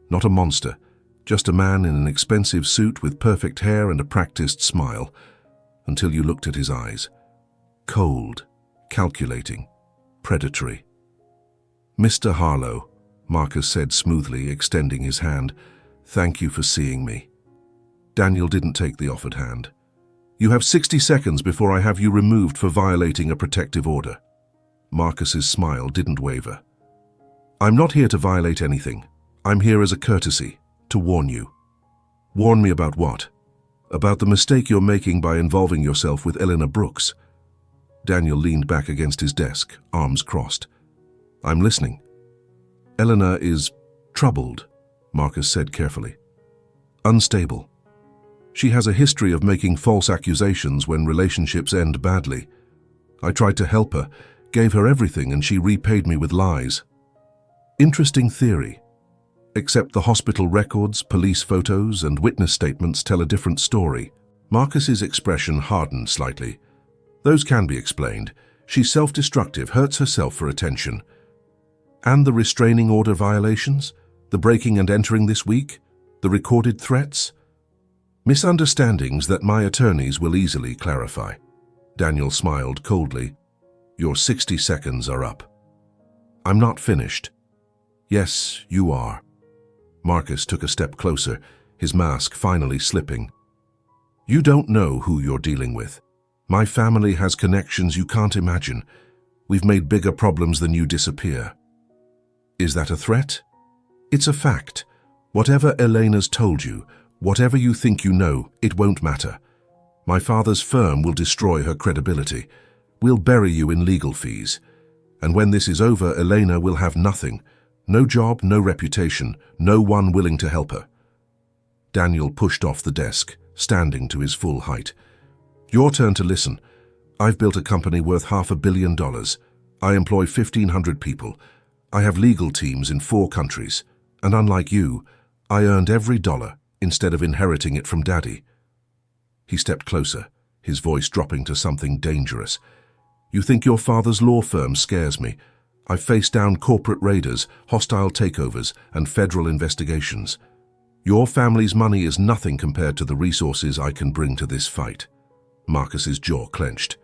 Not a monster, just a man in an expensive suit with perfect hair and a practiced smile, until you looked at his eyes. Cold, calculating, predatory. Mr. Harlow, Marcus said smoothly, extending his hand. "Thank you for seeing me." Daniel didn't take the offered hand. "You have 60 seconds before I have you removed for violating a protective order." Marcus's smile didn't waver. "I'm not here to violate anything. I'm here as a courtesy, to warn you." "Warn me about what?" "About the mistake you're making by involving yourself with Eleanor Brooks." Daniel leaned back against his desk, arms crossed. "I'm listening." "Eleanor is troubled," Marcus said carefully. "Unstable. She has a history of making false accusations when relationships end badly. I tried to help her, gave her everything, and she repaid me with lies." "Interesting theory. Except the hospital records, police photos, and witness statements tell a different story." Marcus's expression hardened slightly. "Those can be explained. She's self-destructive, hurts herself for attention." "And the restraining order violations? The breaking and entering this week? The recorded threats?" "Misunderstandings that my attorneys will easily clarify." Daniel smiled coldly. "Your 60 seconds are up." "I'm not finished." "Yes, you are." Marcus took a step closer, his mask finally slipping. "You don't know who you're dealing with. My family has connections you can't imagine. We've made bigger problems than you disappear." "Is that a threat?" "It's a fact. Whatever Elena's told you, whatever you think you know, it won't matter. My father's firm will destroy her credibility. We'll bury you in legal fees. And when this is over, Elena will have nothing. No job, no reputation, no one willing to help her." Daniel pushed off the desk, standing to his full height. "Your turn to listen. I've built a company worth $500 million. I employ 1,500 people. I have legal teams in 4 countries. And unlike you, I earned every dollar instead of inheriting it from Daddy." He stepped closer, his voice dropping to something dangerous. "You think your father's law firm scares me? I've faced down corporate raiders, hostile takeovers, and federal investigations. Your family's money is nothing compared to the resources I can bring to this fight." Marcus's jaw clenched.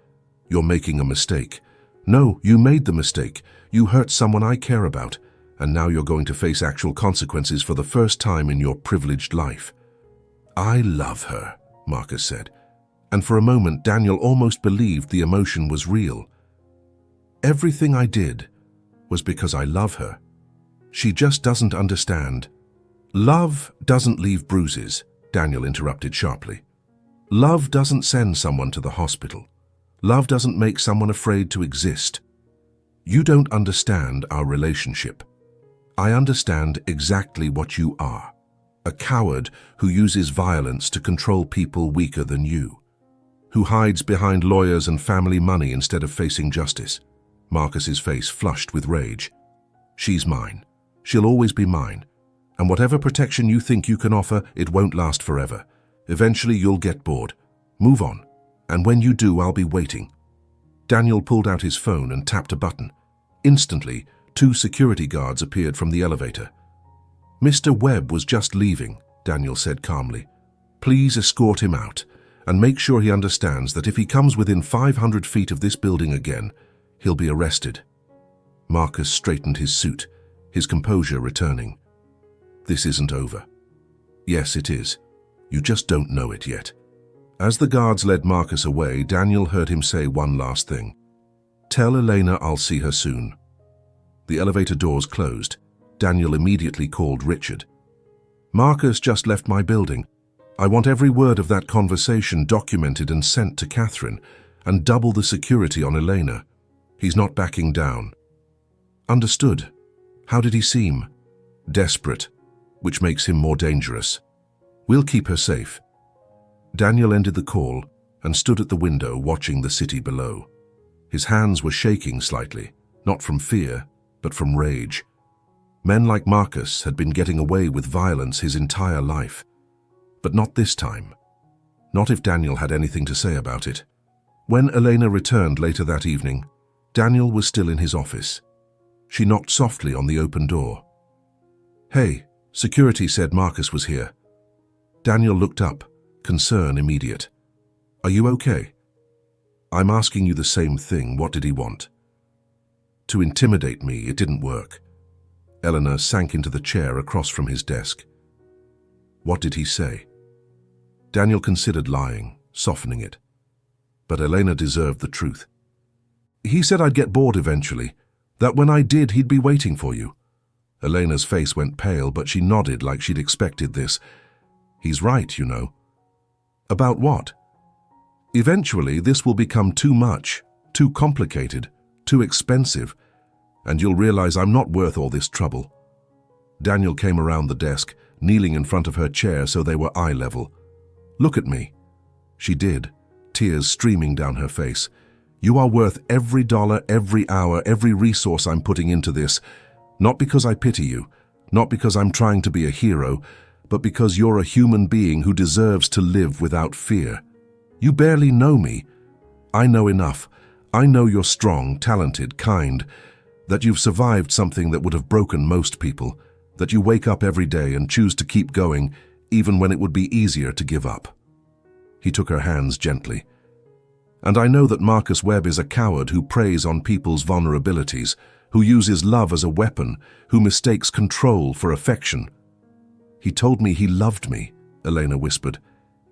"You're making a mistake." "No, you made the mistake. You hurt someone I care about, and now you're going to face actual consequences for the first time in your privileged life." "I love her," Marcus said, and for a moment Daniel almost believed the emotion was real. "Everything I did was because I love her. She just doesn't understand." "Love doesn't leave bruises," Daniel interrupted sharply. "Love doesn't send someone to the hospital. Love doesn't make someone afraid to exist. You don't understand our relationship. I understand exactly what you are. A coward who uses violence to control people weaker than you. Who hides behind lawyers and family money instead of facing justice." Marcus's face flushed with rage. "She's mine. She'll always be mine. And whatever protection you think you can offer, it won't last forever. Eventually you'll get bored. Move on. And when you do, I'll be waiting." Daniel pulled out his phone and tapped a button. Instantly, 2 security guards appeared from the elevator. "Mr. Webb was just leaving," Daniel said calmly. "Please escort him out, and make sure he understands that if he comes within 500 feet of this building again, he'll be arrested." Marcus straightened his suit, his composure returning. "This isn't over." "Yes, it is. You just don't know it yet." As the guards led Marcus away, Daniel heard him say one last thing. "Tell Elena I'll see her soon." The elevator doors closed. Daniel immediately called Richard. "Marcus just left my building. I want every word of that conversation documented and sent to Catherine, and double the security on Elena. He's not backing down." "Understood. How did he seem?" "Desperate, which makes him more dangerous. We'll keep her safe." Daniel ended the call and stood at the window watching the city below. His hands were shaking slightly, not from fear, but from rage. Men like Marcus had been getting away with violence his entire life. But not this time. Not if Daniel had anything to say about it. When Elena returned later that evening, Daniel was still in his office. She knocked softly on the open door. "Hey, security said Marcus was here." Daniel looked up, concern immediate. "Are you okay?" "I'm asking you the same thing. What did he want?" "To intimidate me. It didn't work." Eleanor sank into the chair across from his desk. What did he say? Daniel considered lying, softening it. But Elena deserved the truth. He said I'd get bored eventually, that when I did he'd be waiting for you. Elena's face went pale, but she nodded like she'd expected this. He's right, you know. About what? Eventually this will become too much, too complicated, too expensive, and you'll realize I'm not worth all this trouble. Daniel came around the desk, kneeling in front of her chair so they were eye level. Look at me. She did, tears streaming down her face. You are worth every dollar, every hour, every resource I'm putting into this, not because I pity you, not because I'm trying to be a hero, but because you're a human being who deserves to live without fear. You barely know me. I know enough. I know you're strong, talented, kind, that you've survived something that would have broken most people, that you wake up every day and choose to keep going, even when it would be easier to give up. He took her hands gently. And I know that Marcus Webb is a coward who preys on people's vulnerabilities, who uses love as a weapon, who mistakes control for affection. He told me he loved me, Elena whispered.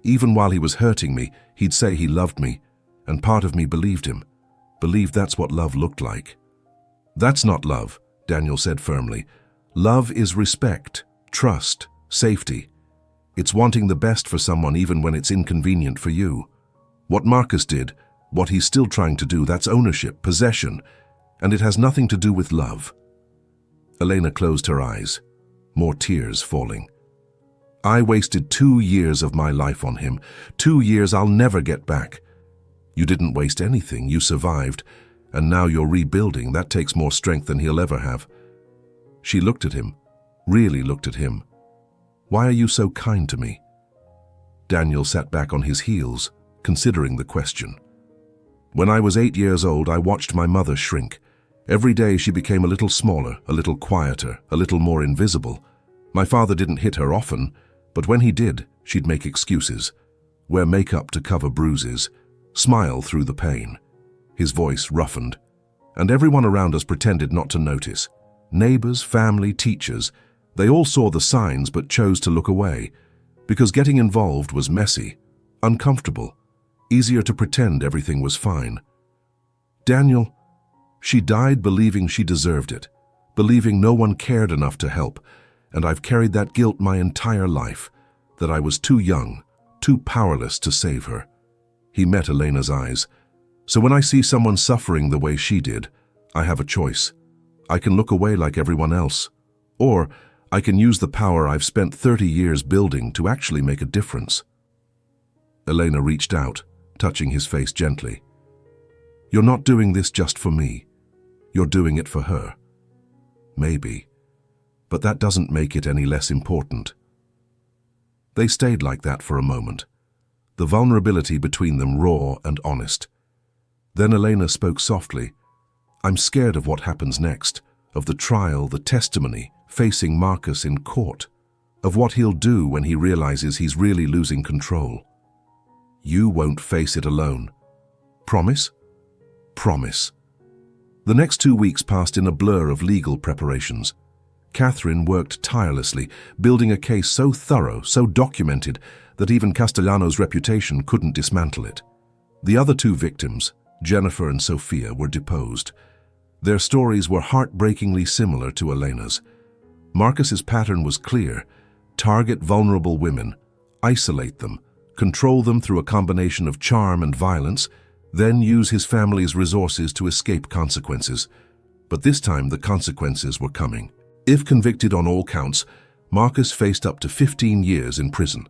Even while he was hurting me, he'd say he loved me, and part of me believed him, believed that's what love looked like. That's not love, Daniel said firmly. Love is respect, trust, safety. It's wanting the best for someone even when it's inconvenient for you. What Marcus did, what he's still trying to do, that's ownership, possession, and it has nothing to do with love. Elena closed her eyes, more tears falling. I wasted 2 years of my life on him, 2 years I'll never get back. You didn't waste anything, you survived, and now you're rebuilding. That takes more strength than he'll ever have. She looked at him, really looked at him. Why are you so kind to me? Daniel sat back on his heels, considering the question. When I was 8 years old, I watched my mother shrink. Every day she became a little smaller, a little quieter, a little more invisible. My father didn't hit her often, but when he did, she'd make excuses, wear makeup to cover bruises, smile through the pain. His voice roughened, and everyone around us pretended not to notice. Neighbors, family, teachers, they all saw the signs but chose to look away, because getting involved was messy, uncomfortable, easier to pretend everything was fine. Daniel, she died believing she deserved it, believing no one cared enough to help, and I've carried that guilt my entire life, that I was too young, too powerless to save her. He met Elena's eyes. So when I see someone suffering the way she did, I have a choice. I can look away like everyone else, or I can use the power I've spent 30 years building to actually make a difference. Elena reached out, touching his face gently. You're not doing this just for me. You're doing it for her. Maybe. But that doesn't make it any less important. They stayed like that for a moment, the vulnerability between them raw and honest. Then Elena spoke softly. I'm scared of what happens next, of the trial, the testimony, facing Marcus in court, of what he'll do when he realizes he's really losing control. You won't face it alone. Promise? Promise. The next 2 weeks passed in a blur of legal preparations. Catherine worked tirelessly, building a case so thorough, so documented, that even Castellano's reputation couldn't dismantle it. The other 2 victims, Jennifer and Sophia, were deposed. Their stories were heartbreakingly similar to Elena's. Marcus's pattern was clear: target vulnerable women, isolate them, control them through a combination of charm and violence, then use his family's resources to escape consequences. But this time the consequences were coming. If convicted on all counts, Marcus faced up to 15 years in prison.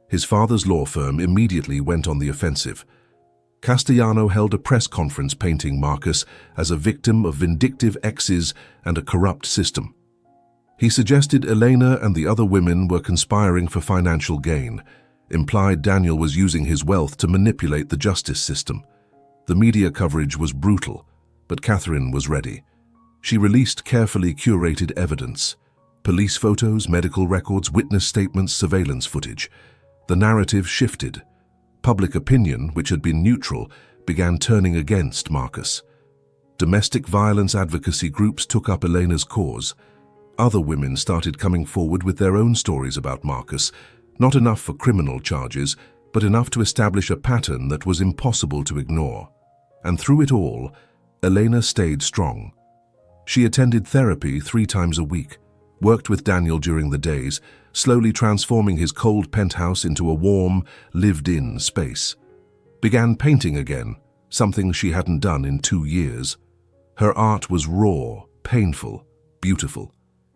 His father's law firm immediately went on the offensive. Castellano held a press conference painting Marcus as a victim of vindictive exes and a corrupt system. He suggested Elena and the other women were conspiring for financial gain, implied Daniel was using his wealth to manipulate the justice system. The media coverage was brutal, but Catherine was ready. She released carefully curated evidence: police photos, medical records, witness statements, surveillance footage. The narrative shifted. Public opinion, which had been neutral, began turning against Marcus. Domestic violence advocacy groups took up Elena's cause. Other women started coming forward with their own stories about Marcus, not enough for criminal charges, but enough to establish a pattern that was impossible to ignore. And through it all, Elena stayed strong. She attended therapy 3 times a week, worked with Daniel during the days, slowly transforming his cold penthouse into a warm, lived-in space. Began painting again, something she hadn't done in 2 years. Her art was raw, painful, beautiful.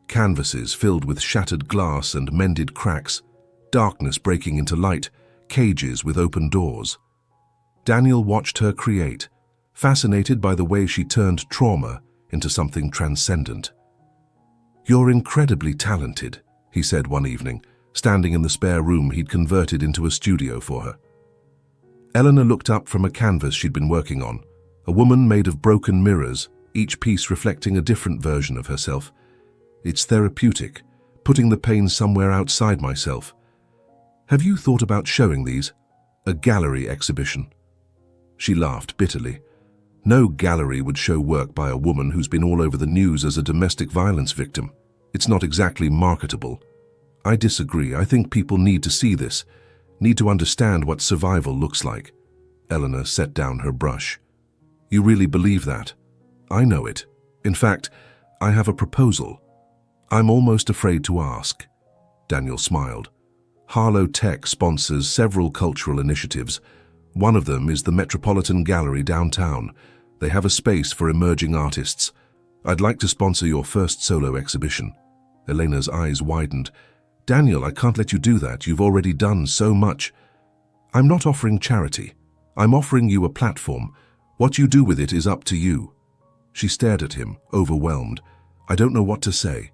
Canvases filled with shattered glass and mended cracks, darkness breaking into light, cages with open doors. Daniel watched her create, fascinated by the way she turned trauma into something transcendent. "You're incredibly talented," he said one evening, standing in the spare room he'd converted into a studio for her. Eleanor looked up from a canvas she'd been working on, a woman made of broken mirrors, each piece reflecting a different version of herself. "It's therapeutic, putting the pain somewhere outside myself. Have you thought about showing these? A gallery exhibition?" She laughed bitterly. No gallery would show work by a woman who's been all over the news as a domestic violence victim. It's not exactly marketable. "I disagree. I think people need to see this, need to understand what survival looks like." Eleanor set down her brush. "You really believe that?" "I know it. In fact, I have a proposal. I'm almost afraid to ask." Daniel smiled. Harlow Tech sponsors several cultural initiatives. One of them is the Metropolitan Gallery downtown. They have a space for emerging artists. "I'd like to sponsor your first solo exhibition." Elena's eyes widened. "Daniel, I can't let you do that. You've already done so much." "I'm not offering charity. I'm offering you a platform. What you do with it is up to you." She stared at him, overwhelmed. "I don't know what to say."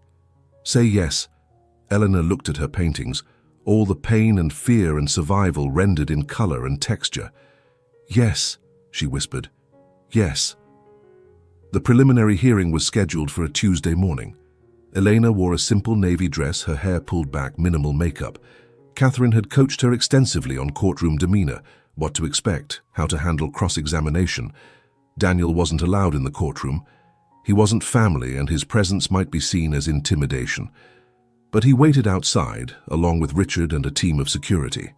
"Say yes." Eleanor looked at her paintings, all the pain and fear and survival rendered in color and texture. "Yes," she whispered. "Yes." The preliminary hearing was scheduled for a Tuesday morning. Elena wore a simple navy dress, her hair pulled back, minimal makeup. Catherine had coached her extensively on courtroom demeanor, what to expect, how to handle cross-examination. Daniel wasn't allowed in the courtroom. He wasn't family, and his presence might be seen as intimidation. But he waited outside, along with Richard and a team of security.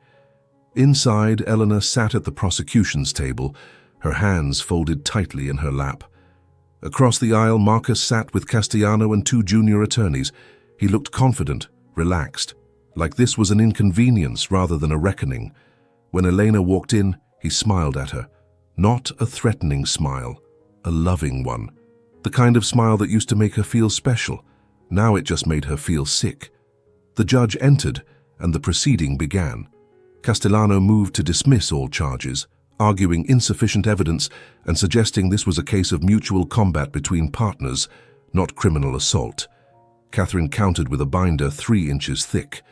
Inside, Eleanor sat at the prosecution's table, her hands folded tightly in her lap. Across the aisle, Marcus sat with Castellano and 2 junior attorneys. He looked confident, relaxed, like this was an inconvenience rather than a reckoning. When Elena walked in, he smiled at her. Not a threatening smile, a loving one. The kind of smile that used to make her feel special. Now it just made her feel sick. The judge entered, and the proceeding began. Castellano moved to dismiss all charges, arguing insufficient evidence and suggesting this was a case of mutual combat between partners, not criminal assault. Catherine countered with a binder 3 inches thick.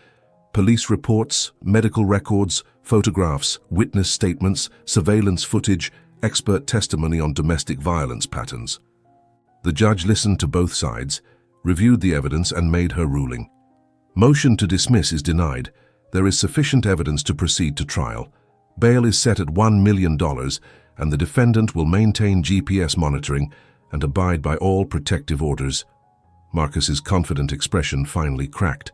Police reports, medical records, photographs, witness statements, surveillance footage, expert testimony on domestic violence patterns. The judge listened to both sides, reviewed the evidence and made her ruling. Motion to dismiss is denied. There is sufficient evidence to proceed to trial. Bail is set at $1 million, and the defendant will maintain GPS monitoring and abide by all protective orders. Marcus's confident expression finally cracked.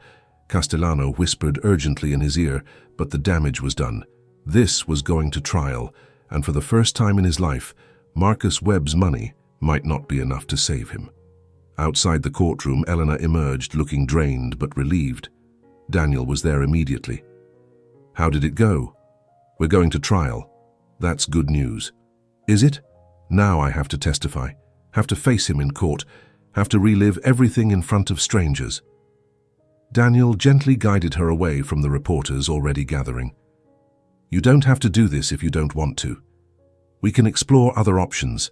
Castellano whispered urgently in his ear, but the damage was done. This was going to trial, and for the first time in his life, Marcus Webb's money might not be enough to save him. Outside the courtroom, Eleanor emerged, looking drained but relieved. Daniel was there immediately. "How did it go?" "We're going to trial." "That's good news." "Is it? Now I have to testify, have to face him in court, have to relive everything in front of strangers." Daniel gently guided her away from the reporters already gathering. "You don't have to do this if you don't want to. We can explore other options."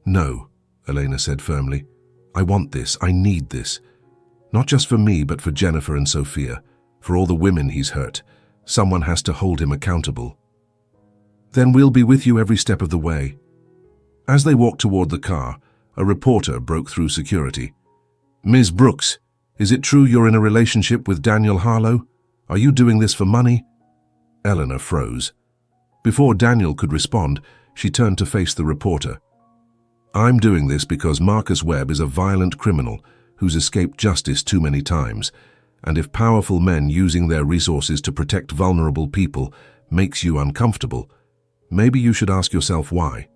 "No," Elena said firmly. "I want this. I need this. Not just for me, but for Jennifer and Sophia, for all the women he's hurt. Someone has to hold him accountable." "Then we'll be with you every step of the way." As they walked toward the car, a reporter broke through security. "Ms. Brooks, is it true you're in a relationship with Daniel Harlow? Are you doing this for money?" Eleanor froze. Before Daniel could respond, she turned to face the reporter. "I'm doing this because Marcus Webb is a violent criminal who's escaped justice too many times, and if powerful men using their resources to protect vulnerable people makes you uncomfortable, maybe you should ask yourself why.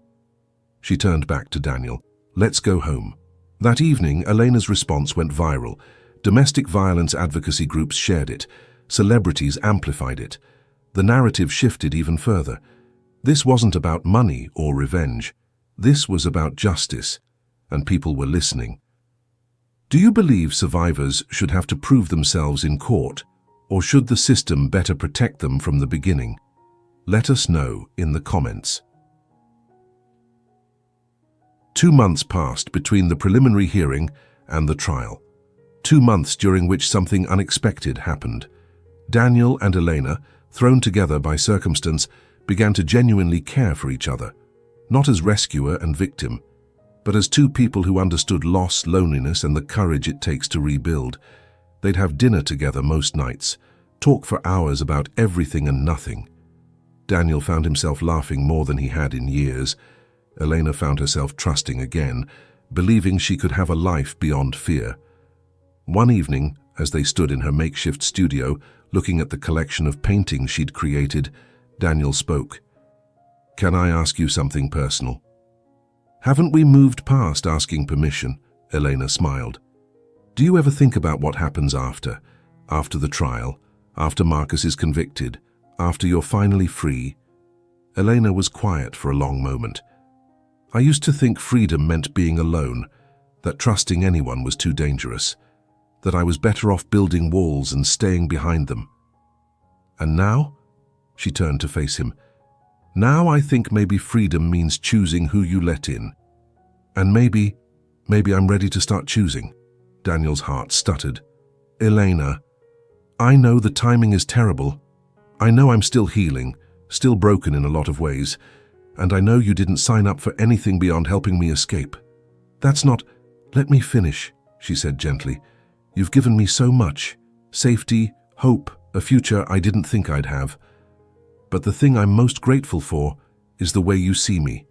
She turned back to Daniel. Let's go home. That evening, Elena's response went viral. Domestic violence advocacy groups shared it. Celebrities amplified it. The narrative shifted even further. This wasn't about money or revenge. This was about justice, and people were listening. Do you believe survivors should have to prove themselves in court, or should the system better protect them from the beginning? Let us know in the comments. 2 months passed between the preliminary hearing and the trial. 2 months during which something unexpected happened. Daniel and Elena, thrown together by circumstance, began to genuinely care for each other, not as rescuer and victim, but as two people who understood loss, loneliness, and the courage it takes to rebuild. They'd have dinner together most nights, talk for hours about everything and nothing. Daniel found himself laughing more than he had in years. Elena found herself trusting again, believing she could have a life beyond fear. One evening, as they stood in her makeshift studio, looking at the collection of paintings she'd created, Daniel spoke. "Can I ask you something personal?" "Haven't we moved past asking permission?" Elena smiled. "Do you ever think about what happens after the trial, after Marcus is convicted, after you're finally free?" Elena was quiet for a long moment. "I used to think freedom meant being alone, that trusting anyone was too dangerous, that I was better off building walls and staying behind them. And now?" She turned to face him. "Now I think maybe freedom means choosing who you let in. And maybe I'm ready to start choosing." Daniel's heart stuttered. "Elena, I know the timing is terrible. I know I'm still healing, still broken in a lot of ways, and I know you didn't sign up for anything beyond helping me escape. That's not—" "Let me finish," she said gently. "You've given me so much. Safety, hope, a future I didn't think I'd have. But the thing I'm most grateful for is the way you see me.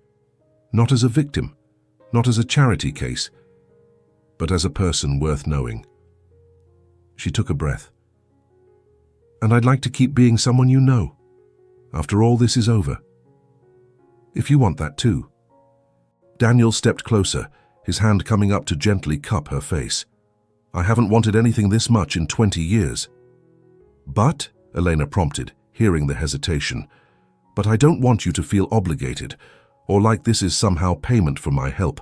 Not as a victim, not as a charity case, but as a person worth knowing." She took a breath. "And I'd like to keep being someone you know, after all this is over. If you want that too." Daniel stepped closer, his hand coming up to gently cup her face. "I haven't wanted anything this much in 20 years. "But," Elena prompted, hearing the hesitation, "but I don't want you to feel obligated, or like this is somehow payment for my help.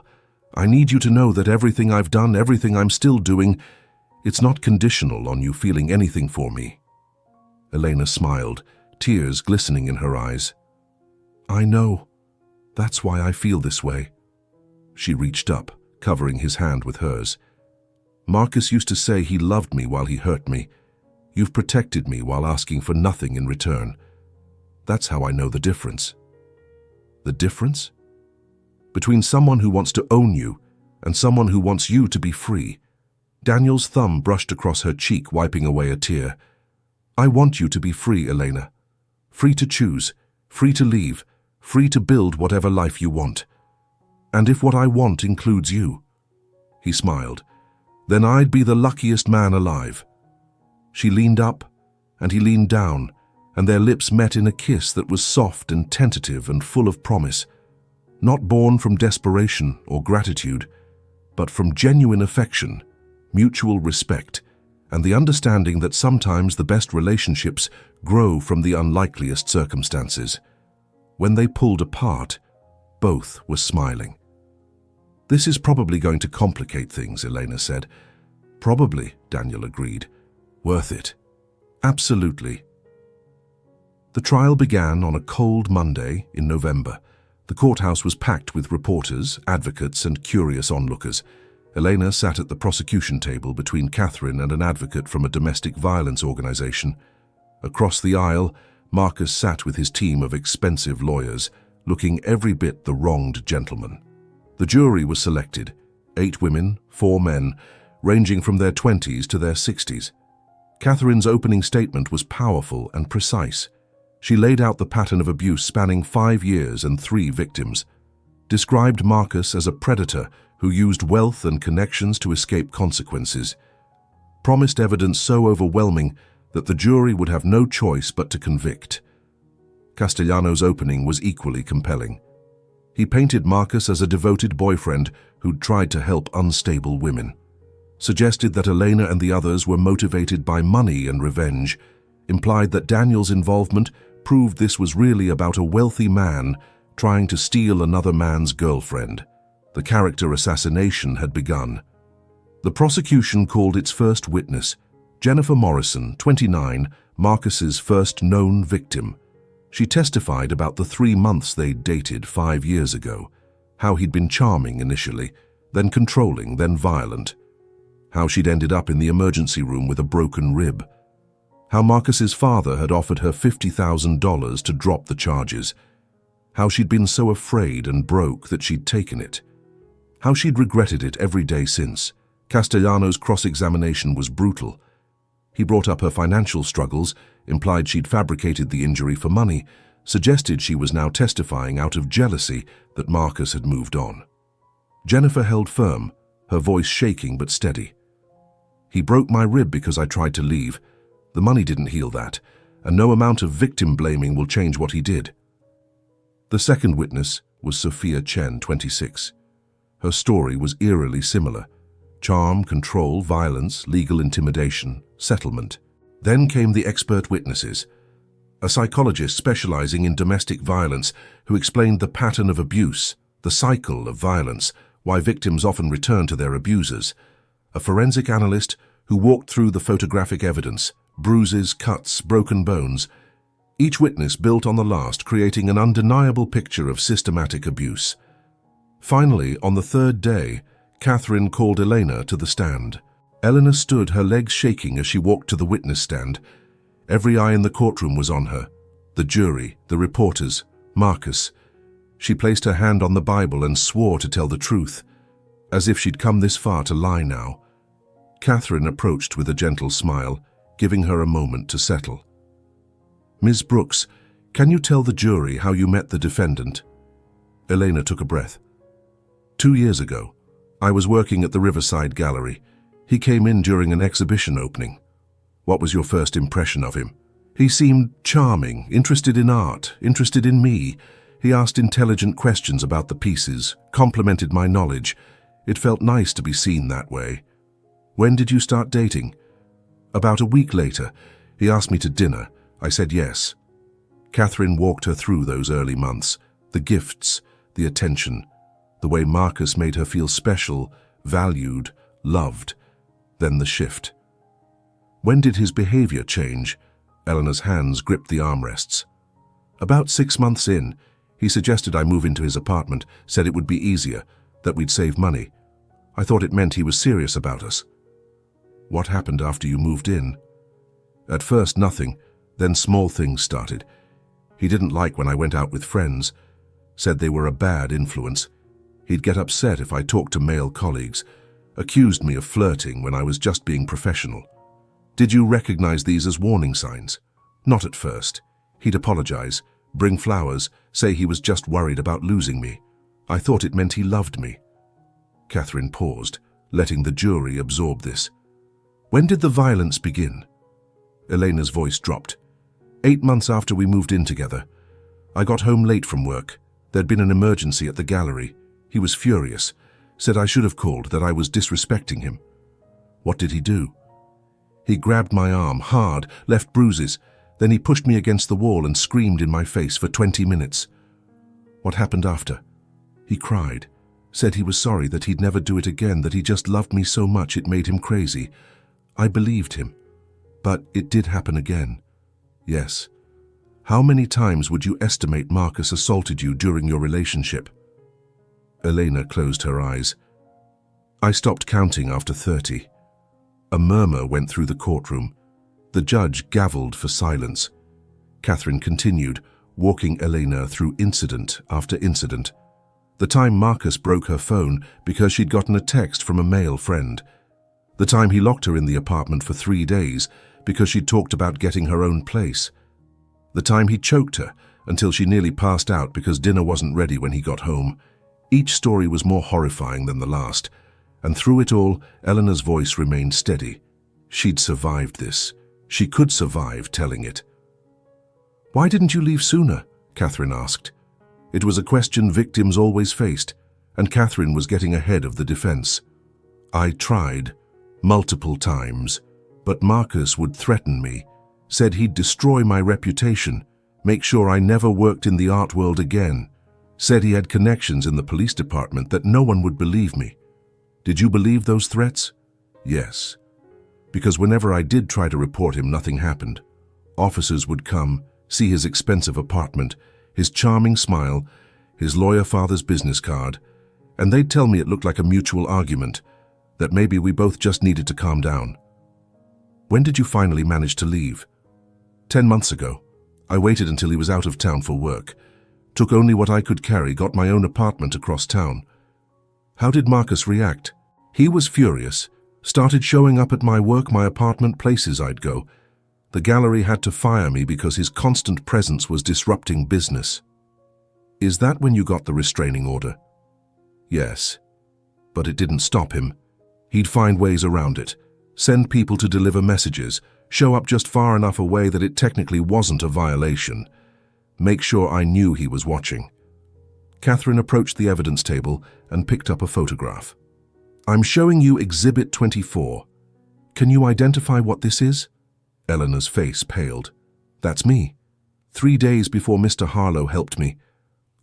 I need you to know that everything I've done, everything I'm still doing, it's not conditional on you feeling anything for me." Elena smiled, tears glistening in her eyes. "I know. That's why I feel this way." She reached up, covering his hand with hers. "Marcus used to say he loved me while he hurt me. You've protected me while asking for nothing in return. That's how I know the difference." "The difference?" "Between someone who wants to own you and someone who wants you to be free." Daniel's thumb brushed across her cheek, wiping away a tear. "I want you to be free, Elena. Free to choose, free to leave, free to build whatever life you want. And if what I want includes you," he smiled, "then I'd be the luckiest man alive." She leaned up, and he leaned down, and their lips met in a kiss that was soft and tentative and full of promise, not born from desperation or gratitude, but from genuine affection, mutual respect, and the understanding that sometimes the best relationships grow from the unlikeliest circumstances. When they pulled apart, both were smiling. "This is probably going to complicate things," Elena said. "Probably," Daniel agreed. "Worth it. Absolutely." The trial began on a cold Monday in November. The courthouse was packed with reporters, advocates, and curious onlookers. Elena sat at the prosecution table between Catherine and an advocate from a domestic violence organization. Across the aisle, Marcus sat with his team of expensive lawyers, looking every bit the wronged gentleman. The jury was selected, 8 women, 4 men, ranging from their 20s to their 60s. Catherine's opening statement was powerful and precise. She laid out the pattern of abuse spanning 5 years and 3 victims, described Marcus as a predator who used wealth and connections to escape consequences, promised evidence so overwhelming that the jury would have no choice but to convict. Castellano's opening was equally compelling. He painted Marcus as a devoted boyfriend who'd tried to help unstable women, suggested that Elena and the others were motivated by money and revenge, implied that Daniel's involvement proved this was really about a wealthy man trying to steal another man's girlfriend. The character assassination had begun. The prosecution called its first witness, Jennifer Morrison, 29, Marcus's first known victim. She testified about the 3 months they'd dated 5 years ago, how he'd been charming initially, then controlling, then violent, how she'd ended up in the emergency room with a broken rib, how Marcus's father had offered her $50,000 to drop the charges, how she'd been so afraid and broke that she'd taken it, how she'd regretted it every day since. Castellano's cross-examination was brutal. He brought up her financial struggles, implied she'd fabricated the injury for money, suggested she was now testifying out of jealousy that Marcus had moved on. Jennifer held firm, her voice shaking but steady. He broke my rib because I tried to leave. The money didn't heal that, and no amount of victim blaming will change what he did. The second witness was Sophia Chen, 26. Her story was eerily similar. Charm, control, violence, legal intimidation, settlement. Then came the expert witnesses, a psychologist specializing in domestic violence who explained the pattern of abuse, the cycle of violence, why victims often return to their abusers, a forensic analyst who walked through the photographic evidence, bruises, cuts, broken bones. Each witness built on the last, creating an undeniable picture of systematic abuse. Finally, on the third day, Catherine called Elena to the stand. Elena stood, her legs shaking as she walked to the witness stand. Every eye in the courtroom was on her. The jury, the reporters, Marcus. She placed her hand on the Bible and swore to tell the truth, as if she'd come this far to lie now. Catherine approached with a gentle smile, giving her a moment to settle. "Ms. Brooks, can you tell the jury how you met the defendant?" Elena took a breath. 2 years ago, I was working at the Riverside Gallery. He came in during an exhibition opening. What was your first impression of him? He seemed charming, interested in art, interested in me. He asked intelligent questions about the pieces, complimented my knowledge. It felt nice to be seen that way. When did you start dating? About a week later. He asked me to dinner. I said yes. Catherine walked her through those early months, the gifts, the attention, the way Marcus made her feel special, valued, loved. Then the shift. When did his behavior change? Eleanor's hands gripped the armrests. About 6 months in, he suggested I move into his apartment, said it would be easier, that we'd save money. I thought it meant he was serious about us. What happened after you moved in? At first, nothing. Then small things started. He didn't like when I went out with friends, said they were a bad influence. He'd get upset if I talked to male colleagues, accused me of flirting when I was just being professional. Did you recognize these as warning signs? Not at first. He'd apologize, bring flowers, say he was just worried about losing me. I thought it meant he loved me. Catherine paused, letting the jury absorb this. When did the violence begin? Elena's voice dropped. 8 months after we moved in together. I got home late from work. There'd been an emergency at the gallery. He was furious, said I should have called, that I was disrespecting him. What did he do? He grabbed my arm hard, left bruises. Then he pushed me against the wall and screamed in my face for 20 minutes. What happened after? He cried, said he was sorry, that he'd never do it again, that he just loved me so much it made him crazy. I believed him. But it did happen again. Yes. How many times would you estimate Marcus assaulted you during your relationship? Elena closed her eyes. I stopped counting after 30. A murmur went through the courtroom. The judge gavelled for silence. Catherine continued, walking Elena through incident after incident. The time Marcus broke her phone because she'd gotten a text from a male friend. The time he locked her in the apartment for 3 days because she'd talked about getting her own place. The time he choked her until she nearly passed out because dinner wasn't ready when he got home. Each story was more horrifying than the last, and through it all, Eleanor's voice remained steady. She'd survived this. She could survive telling it. "Why didn't you leave sooner?" Catherine asked. It was a question victims always faced, and Catherine was getting ahead of the defense. "I tried, multiple times, but Marcus would threaten me, said he'd destroy my reputation, make sure I never worked in the art world again, said he had connections in the police department that no one would believe me. Did you believe those threats?" "Yes. Because whenever I did try to report him, nothing happened. Officers would come, see his expensive apartment, his charming smile, his lawyer father's business card, and they'd tell me it looked like a mutual argument, that maybe we both just needed to calm down." "When did you finally manage to leave?" 10 months ago. I waited until he was out of town for work. Took only what I could carry, got my own apartment across town." "How did Marcus react?" "He was furious. Started showing up at my work, my apartment, places I'd go. The gallery had to fire me because his constant presence was disrupting business." "Is that when you got the restraining order?" "Yes. But it didn't stop him. He'd find ways around it. Send people to deliver messages, show up just far enough away that it technically wasn't a violation. Make sure I knew he was watching." Catherine approached the evidence table and picked up a photograph. "I'm showing you Exhibit 24. Can you identify what this is?" Eleanor's face paled. "That's me. 3 days before Mr. Harlow helped me,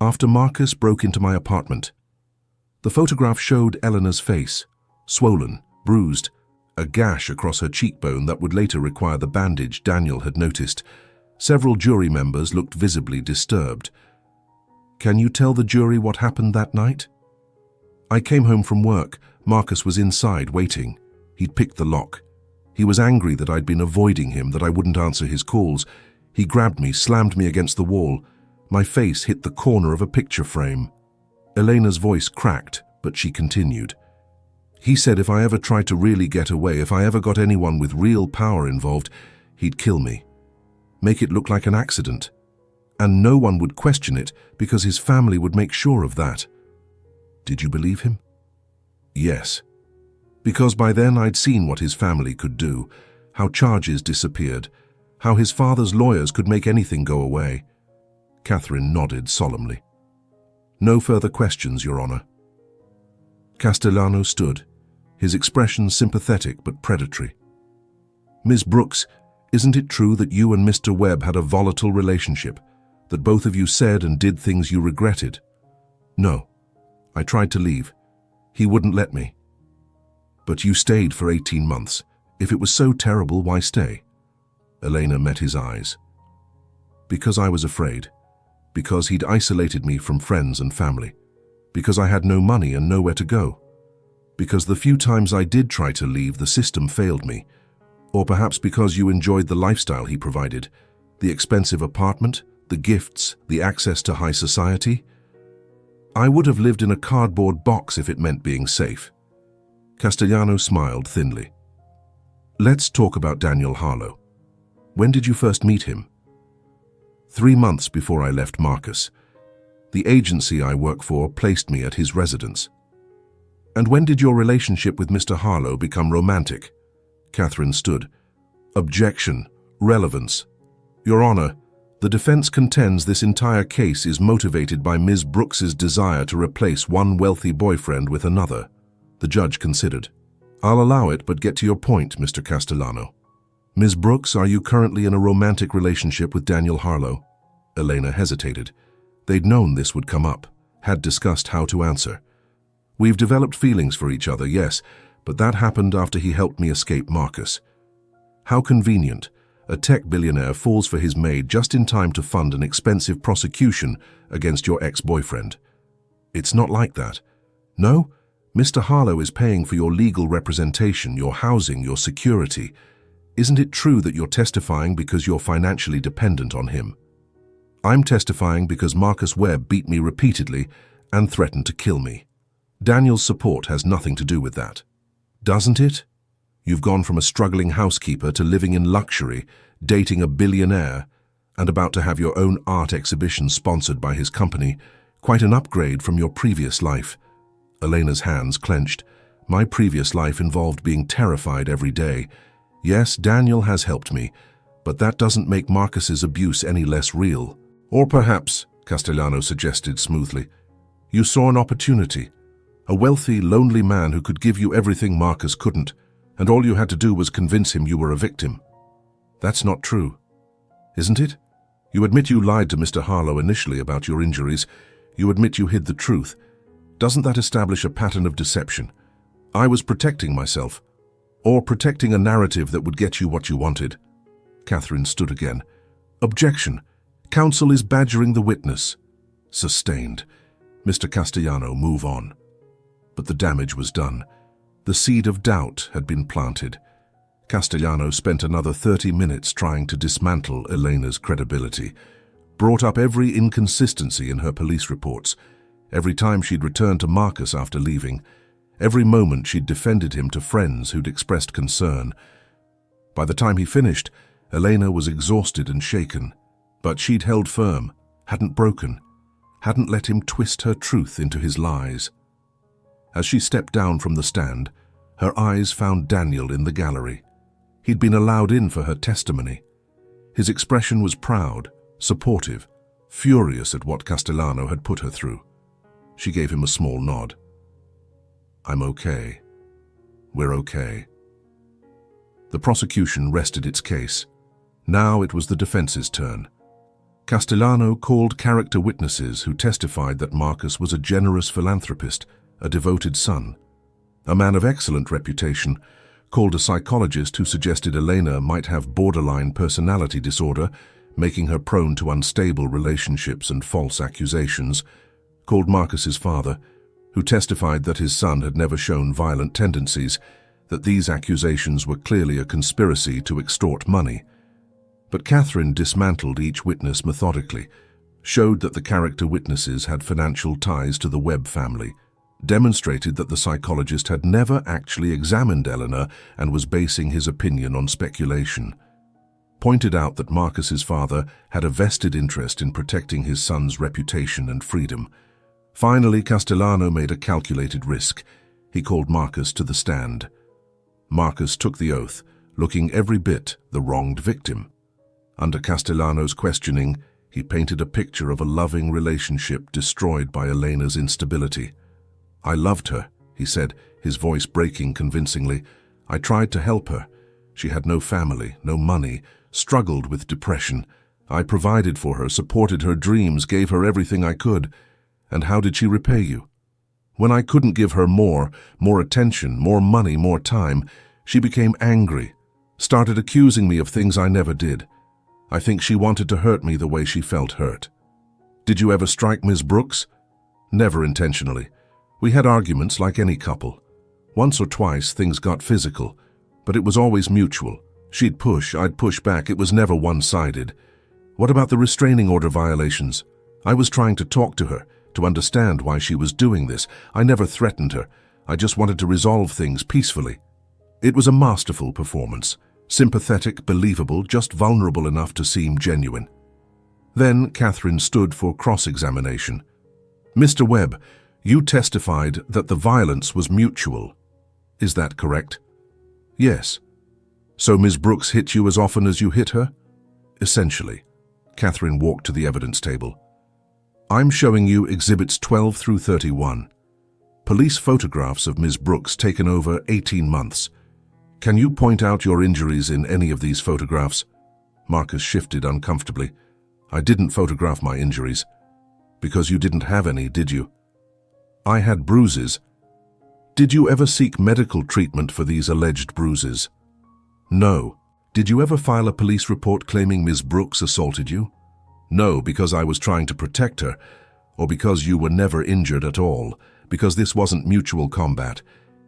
after Marcus broke into my apartment." The photograph showed Eleanor's face, swollen, bruised, a gash across her cheekbone that would later require the bandage Daniel had noticed. Several jury members looked visibly disturbed. "Can you tell the jury what happened that night?" "I came home from work. Marcus was inside waiting. He'd picked the lock. He was angry that I'd been avoiding him, that I wouldn't answer his calls. He grabbed me, slammed me against the wall. My face hit the corner of a picture frame." Eleanor's voice cracked, but she continued. "He said if I ever tried to really get away, if I ever got anyone with real power involved, he'd kill me. Make it look like an accident. And no one would question it because his family would make sure of that." "Did you believe him?" "Yes. Because by then I'd seen what his family could do, how charges disappeared, how his father's lawyers could make anything go away." Catherine nodded solemnly. "No further questions, Your Honor." Castellano stood, his expression sympathetic but predatory. "Ms. Brooks, isn't it true that you and Mr. Webb had a volatile relationship, that both of you said and did things you regretted?" "No. I tried to leave. He wouldn't let me." "But you stayed for 18 months. If it was so terrible, why stay?" Elena met his eyes. "Because I was afraid. Because he'd isolated me from friends and family. Because I had no money and nowhere to go. Because the few times I did try to leave, the system failed me. Or perhaps because you enjoyed the lifestyle he provided, the expensive apartment, the gifts, the access to high society. I would have lived in a cardboard box if it meant being safe." Castellano smiled thinly. "Let's talk about Daniel Harlow. When did you first meet him?" 3 months before I left Marcus. The agency I work for placed me at his residence." "And when did your relationship with Mr. Harlow become romantic?" Catherine stood. "Objection. Relevance. Your Honor, the defense contends this entire case is motivated by Ms. Brooks's desire to replace one wealthy boyfriend with another." The judge considered. "I'll allow it, but get to your point, Mr. Castellano. Ms. Brooks, are you currently in a romantic relationship with Daniel Harlow?" Elena hesitated. They'd known this would come up, had discussed how to answer. "We've developed feelings for each other, yes, but that happened after he helped me escape Marcus." "How convenient. A tech billionaire falls for his maid just in time to fund an expensive prosecution against your ex-boyfriend." "It's not like that." "No? Mr. Harlow is paying for your legal representation, your housing, your security. Isn't it true that you're testifying because you're financially dependent on him?" "I'm testifying because Marcus Webb beat me repeatedly and threatened to kill me. Daniel's support has nothing to do with that." "Doesn't it? You've gone from a struggling housekeeper to living in luxury, dating a billionaire, and about to have your own art exhibition sponsored by his company, Quite an upgrade from your previous life. Elena's hands clenched. My previous life involved being terrified every day. Yes, Daniel has helped me, but that doesn't make Marcus's abuse any less real. Or perhaps, Castellano suggested smoothly, you saw an opportunity. A wealthy, lonely man who could give you everything Marcus couldn't, and all you had to do was convince him you were a victim. That's not true, isn't it? You admit you lied to Mr. Harlow initially about your injuries. You admit you hid the truth. Doesn't that establish a pattern of deception? I was protecting myself, or protecting a narrative that would get you what you wanted. Catherine stood again. Objection. Counsel is badgering the witness. Sustained. Mr. Castellano, move on. But the damage was done. The seed of doubt had been planted. Castellano spent another 30 minutes trying to dismantle Elena's credibility, brought up every inconsistency in her police reports, every time she'd returned to Marcus after leaving, every moment she'd defended him to friends who'd expressed concern. By the time he finished, Elena was exhausted and shaken, but she'd held firm, hadn't broken, hadn't let him twist her truth into his lies. As she stepped down from the stand, her eyes found Daniel in the gallery. He'd been allowed in for her testimony. His expression was proud, supportive, furious at what Castellano had put her through. She gave him a small nod. I'm okay. We're okay. The prosecution rested its case. Now it was the defense's turn. Castellano called character witnesses who testified that Marcus was a generous philanthropist, a devoted son. A man of excellent reputation, called a psychologist who suggested Elena might have borderline personality disorder, making her prone to unstable relationships and false accusations, called Marcus's father, who testified that his son had never shown violent tendencies, that these accusations were clearly a conspiracy to extort money. But Catherine dismantled each witness methodically, showed that the character witnesses had financial ties to the Webb family, demonstrated that the psychologist had never actually examined Eleanor and was basing his opinion on speculation, pointed out that Marcus's father had a vested interest in protecting his son's reputation and freedom. Finally, Castellano made a calculated risk. He called Marcus to the stand. Marcus took the oath, looking every bit the wronged victim. Under Castellano's questioning, he painted a picture of a loving relationship destroyed by Elena's instability. I loved her, he said, his voice breaking convincingly. I tried to help her. She had no family, no money, struggled with depression. I provided for her, supported her dreams, gave her everything I could. And how did she repay you? When I couldn't give her more attention, more money, more time, she became angry, started accusing me of things I never did. I think she wanted to hurt me the way she felt hurt. Did you ever strike Ms. Brooks? Never intentionally. We had arguments like any couple. Once or twice things got physical, but it was always mutual. She'd push, I'd push back. It was never one-sided. What about the restraining order violations? I was trying to talk to her, to understand why she was doing this. I never threatened her. I just wanted to resolve things peacefully. It was a masterful performance. Sympathetic, believable, just vulnerable enough to seem genuine. Then Catherine stood for cross-examination. Mr. Webb, you testified that the violence was mutual. Is that correct? Yes. So Ms. Brooks hit you as often as you hit her? Essentially. Catherine walked to the evidence table. I'm showing you exhibits 12 through 31. Police photographs of Ms. Brooks taken over 18 months. Can you point out your injuries in any of these photographs? Marcus shifted uncomfortably. I didn't photograph my injuries. Because you didn't have any, did you? I had bruises. Did you ever seek medical treatment for these alleged bruises? No. Did you ever file a police report claiming Ms. Brooks assaulted you? No, because I was trying to protect her, or because you were never injured at all, because this wasn't mutual combat.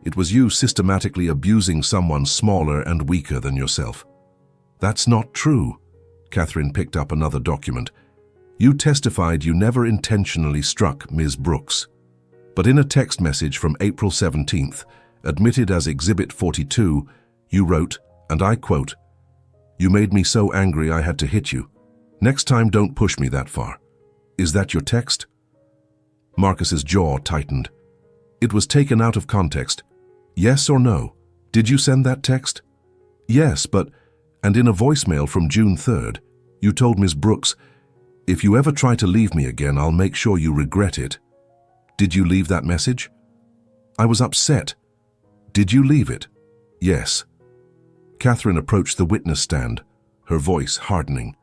It was you systematically abusing someone smaller and weaker than yourself. That's not true. Catherine picked up another document. You testified you never intentionally struck Ms. Brooks. But in a text message from April 17th, admitted as Exhibit 42, you wrote, and I quote, "You made me so angry I had to hit you. Next time don't push me that far." Is that your text? Marcus's jaw tightened. It was taken out of context. Yes or no? Did you send that text? Yes, but... And in a voicemail from June 3rd, you told Ms. Brooks, "If you ever try to leave me again, I'll make sure you regret it." Did you leave that message? I was upset. Did you leave it? Yes. Catherine approached the witness stand, her voice hardening.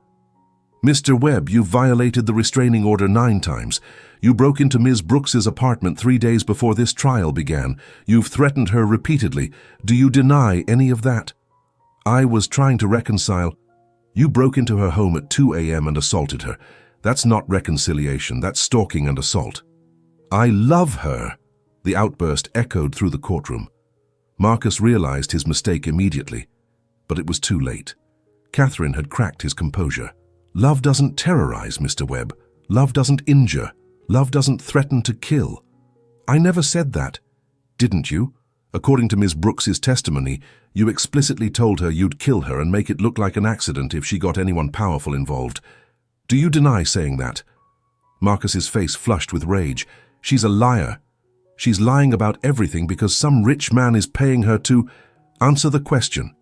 Mr. Webb, you violated the restraining order 9 times. You broke into Ms. Brooks's apartment 3 days before this trial began. You've threatened her repeatedly. Do you deny any of that? I was trying to reconcile. You broke into her home at 2 a.m. and assaulted her. That's not reconciliation, that's stalking and assault. I love her. The outburst echoed through the courtroom. Marcus realized his mistake immediately, but it was too late. Catherine had cracked his composure. Love doesn't terrorize, Mr. Webb. Love doesn't injure. Love doesn't threaten to kill. I never said that. Didn't you? According to Ms. Brooks's testimony, you explicitly told her you'd kill her and make it look like an accident if she got anyone powerful involved. Do you deny saying that? Marcus's face flushed with rage. She's a liar. She's lying about everything because some rich man is paying her to... Answer the question.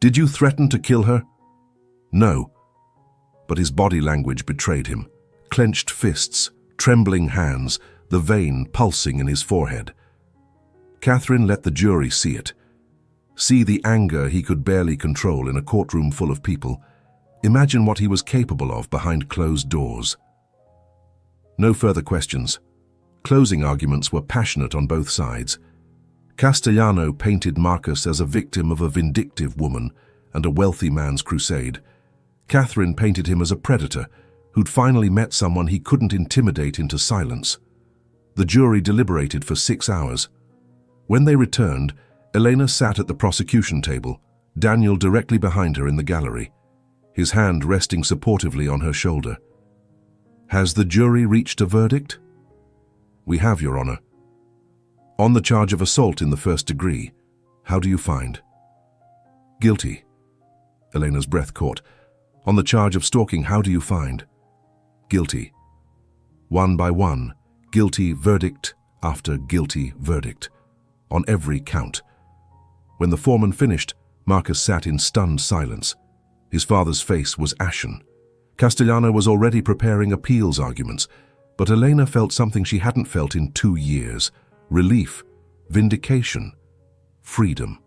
Did you threaten to kill her? No. But his body language betrayed him. Clenched fists, trembling hands, the vein pulsing in his forehead. Catherine let the jury see it. See the anger he could barely control in a courtroom full of people. Imagine what he was capable of behind closed doors. No further questions. Closing arguments were passionate on both sides. Castellano painted Marcus as a victim of a vindictive woman and a wealthy man's crusade. Catherine painted him as a predator who'd finally met someone he couldn't intimidate into silence. The jury deliberated for 6 hours. When they returned, Elena sat at the prosecution table, Daniel directly behind her in the gallery, his hand resting supportively on her shoulder. Has the jury reached a verdict? We have, Your Honor. On the charge of assault in the 1st degree, how do you find? Guilty. Elena's breath caught. On the charge of stalking, how do you find? Guilty. 1 by 1, guilty verdict after guilty verdict. On every count. When the foreman finished, Marcus sat in stunned silence. His father's face was ashen. Castellano was already preparing appeals arguments, but Elena felt something she hadn't felt in 2 years. Relief, vindication, freedom.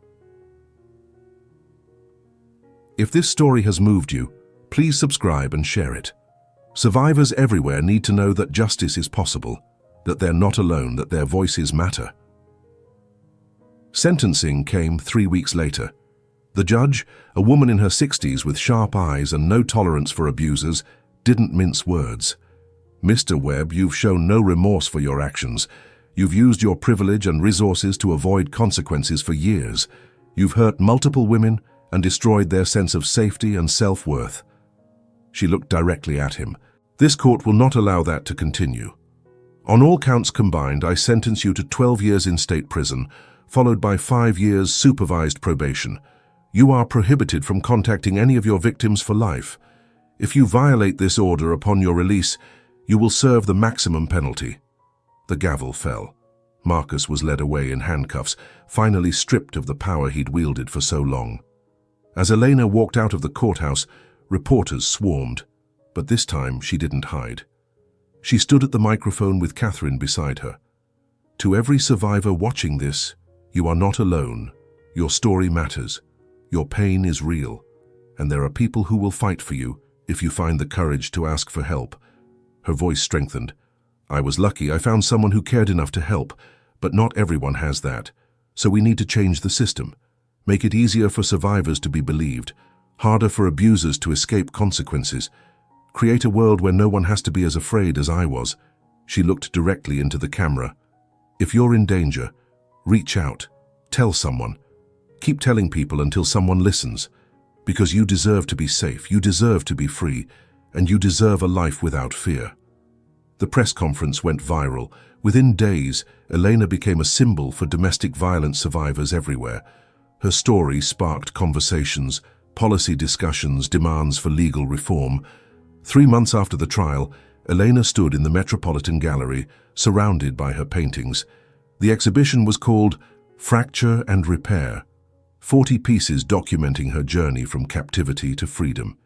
If this story has moved you, please subscribe and share it. Survivors everywhere need to know that justice is possible, that they're not alone, that their voices matter. Sentencing came 3 weeks later. The judge, a woman in her 60s with sharp eyes and no tolerance for abusers, didn't mince words. Mr. Webb, you've shown no remorse for your actions. You've used your privilege and resources to avoid consequences for years. You've hurt multiple women and destroyed their sense of safety and self-worth. She looked directly at him. This court will not allow that to continue. On all counts combined, I sentence you to 12 years in state prison, followed by 5 years supervised probation. You are prohibited from contacting any of your victims for life. If you violate this order upon your release, you will serve the maximum penalty. The gavel fell. Marcus was led away in handcuffs, finally stripped of the power he'd wielded for so long. As Elena walked out of the courthouse, reporters swarmed, but this time she didn't hide. She stood at the microphone with Catherine beside her. To every survivor watching this, you are not alone. Your story matters. Your pain is real. And there are people who will fight for you if you find the courage to ask for help. Her voice strengthened. I was lucky I found someone who cared enough to help, but not everyone has that. So we need to change the system. Make it easier for survivors to be believed, harder for abusers to escape consequences. Create a world where no one has to be as afraid as I was. She looked directly into the camera. If you're in danger, reach out. Tell someone. Keep telling people until someone listens. Because you deserve to be safe, you deserve to be free, and you deserve a life without fear. The press conference went viral. Within days, Elena became a symbol for domestic violence survivors everywhere. Her story sparked conversations, policy discussions, demands for legal reform. 3 months after the trial, Elena stood in the Metropolitan Gallery, surrounded by her paintings. The exhibition was called Fracture and Repair, 40 pieces documenting her journey from captivity to freedom.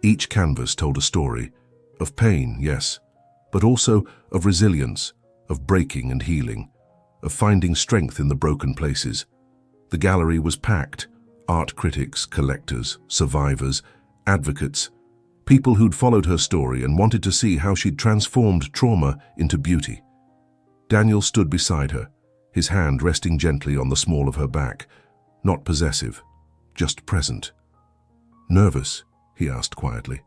Each canvas told a story of pain, yes, but also of resilience, of breaking and healing, of finding strength in the broken places. The gallery was packed: art critics, collectors, survivors, advocates, people who'd followed her story and wanted to see how she'd transformed trauma into beauty. Daniel stood beside her, his hand resting gently on the small of her back, not possessive, just present. "Nervous?" he asked quietly.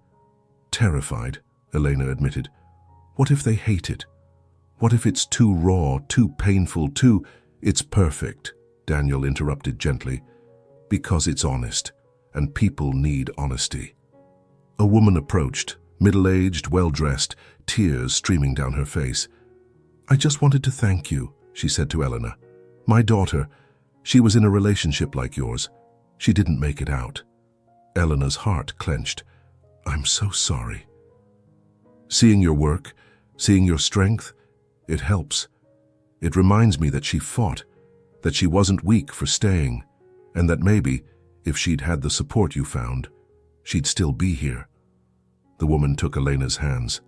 "Terrified," Elena admitted. "What if they hate it? What if it's too raw, too painful, too—" "It's perfect," Daniel interrupted gently, "because it's honest, and people need honesty." A woman approached, middle-aged, well-dressed, tears streaming down her face. "I just wanted to thank you," she said to Elena. "My daughter, she was in a relationship like yours. She didn't make it out." Elena's heart clenched. "I'm so sorry." "Seeing your work, seeing your strength, it helps. It reminds me that she fought, that she wasn't weak for staying, and that maybe, if she'd had the support you found, she'd still be here." The woman took Elena's hands.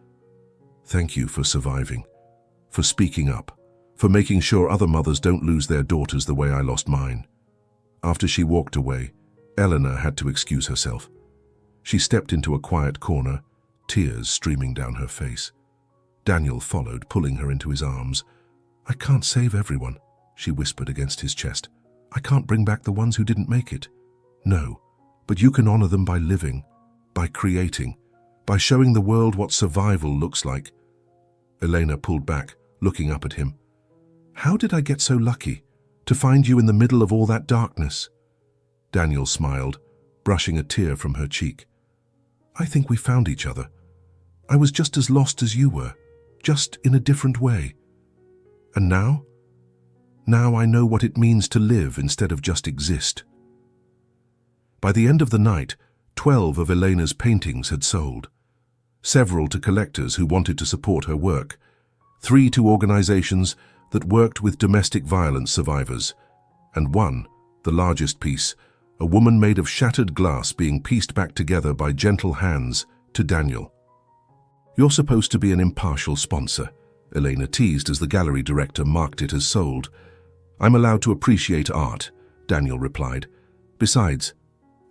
"Thank you for surviving, for speaking up, for making sure other mothers don't lose their daughters the way I lost mine." After she walked away, Elena had to excuse herself. She stepped into a quiet corner, tears streaming down her face. Daniel followed, pulling her into his arms. "I can't save everyone," she whispered against his chest. "I can't bring back the ones who didn't make it. No, but you can honor them by living, by creating, by showing the world what survival looks like." Elena pulled back, looking up at him. "How did I get so lucky, to find you in the middle of all that darkness?" Daniel smiled, brushing a tear from her cheek. "I think we found each other. I was just as lost as you were, just in a different way. And now? Now I know what it means to live instead of just exist." By the end of the night, 12 of Elena's paintings had sold. Several to collectors who wanted to support her work. 3 to organizations that worked with domestic violence survivors. And one, the largest piece, a woman made of shattered glass being pieced back together by gentle hands, to Daniel. "You're supposed to be an impartial sponsor," Elena teased as the gallery director marked it as sold. "I'm allowed to appreciate art," Daniel replied. "Besides,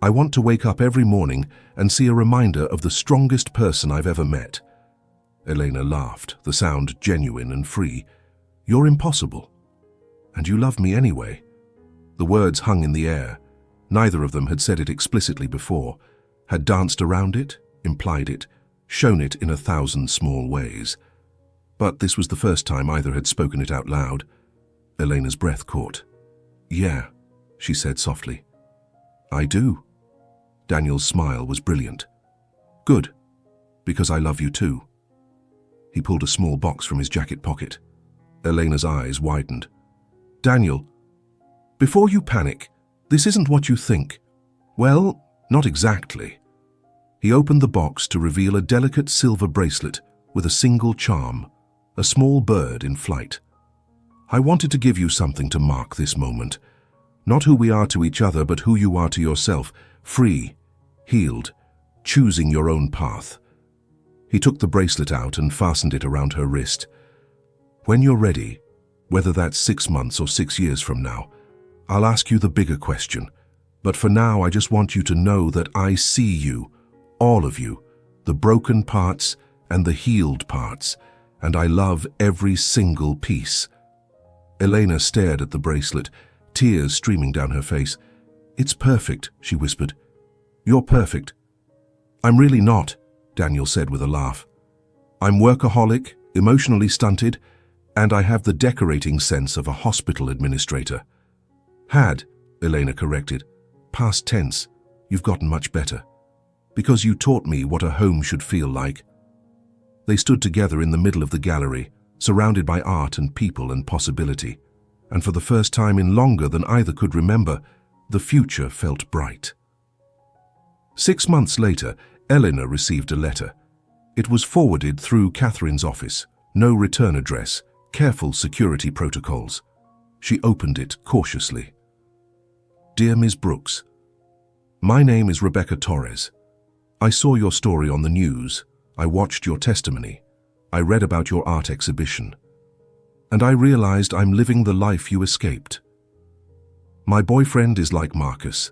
I want to wake up every morning and see a reminder of the strongest person I've ever met." Elena laughed, the sound genuine and free. "You're impossible. And you love me anyway." The words hung in the air. Neither of them had said it explicitly before, had danced around it, implied it, shown it in 1,000 small ways. But this was the first time either had spoken it out loud. Elena's breath caught. "Yeah," she said softly. "I do." Daniel's smile was brilliant. "Good, because I love you too." He pulled a small box from his jacket pocket. Elena's eyes widened. "Daniel, before you panic, this isn't what you think." "Well, not exactly." He opened the box to reveal a delicate silver bracelet with a single charm, a small bird in flight. "I wanted to give you something to mark this moment. Not who we are to each other, but who you are to yourself, free, healed, choosing your own path." He took the bracelet out and fastened it around her wrist. "When you're ready, whether that's 6 months or 6 years from now, I'll ask you the bigger question. But for now, I just want you to know that I see you, all of you, the broken parts and the healed parts, and I love every single piece." Elena stared at the bracelet, tears streaming down her face. "It's perfect," she whispered. "You're perfect." "I'm really not," Daniel said with a laugh. "I'm workaholic, emotionally stunted, and I have the decorating sense of a hospital administrator." "Had," Elena corrected. "Past tense. You've gotten much better. Because you taught me what a home should feel like." They stood together in the middle of the gallery, surrounded by art and people and possibility. And for the first time in longer than either could remember, the future felt bright. 6 months later, Eleanor received a letter. It was forwarded through Catherine's office. No return address, careful security protocols. She opened it cautiously. Dear Ms. Brooks, my name is Rebecca Torres. I saw your story on the news. I watched your testimony. I read about your art exhibition. And I realized I'm living the life you escaped. My boyfriend is like Marcus.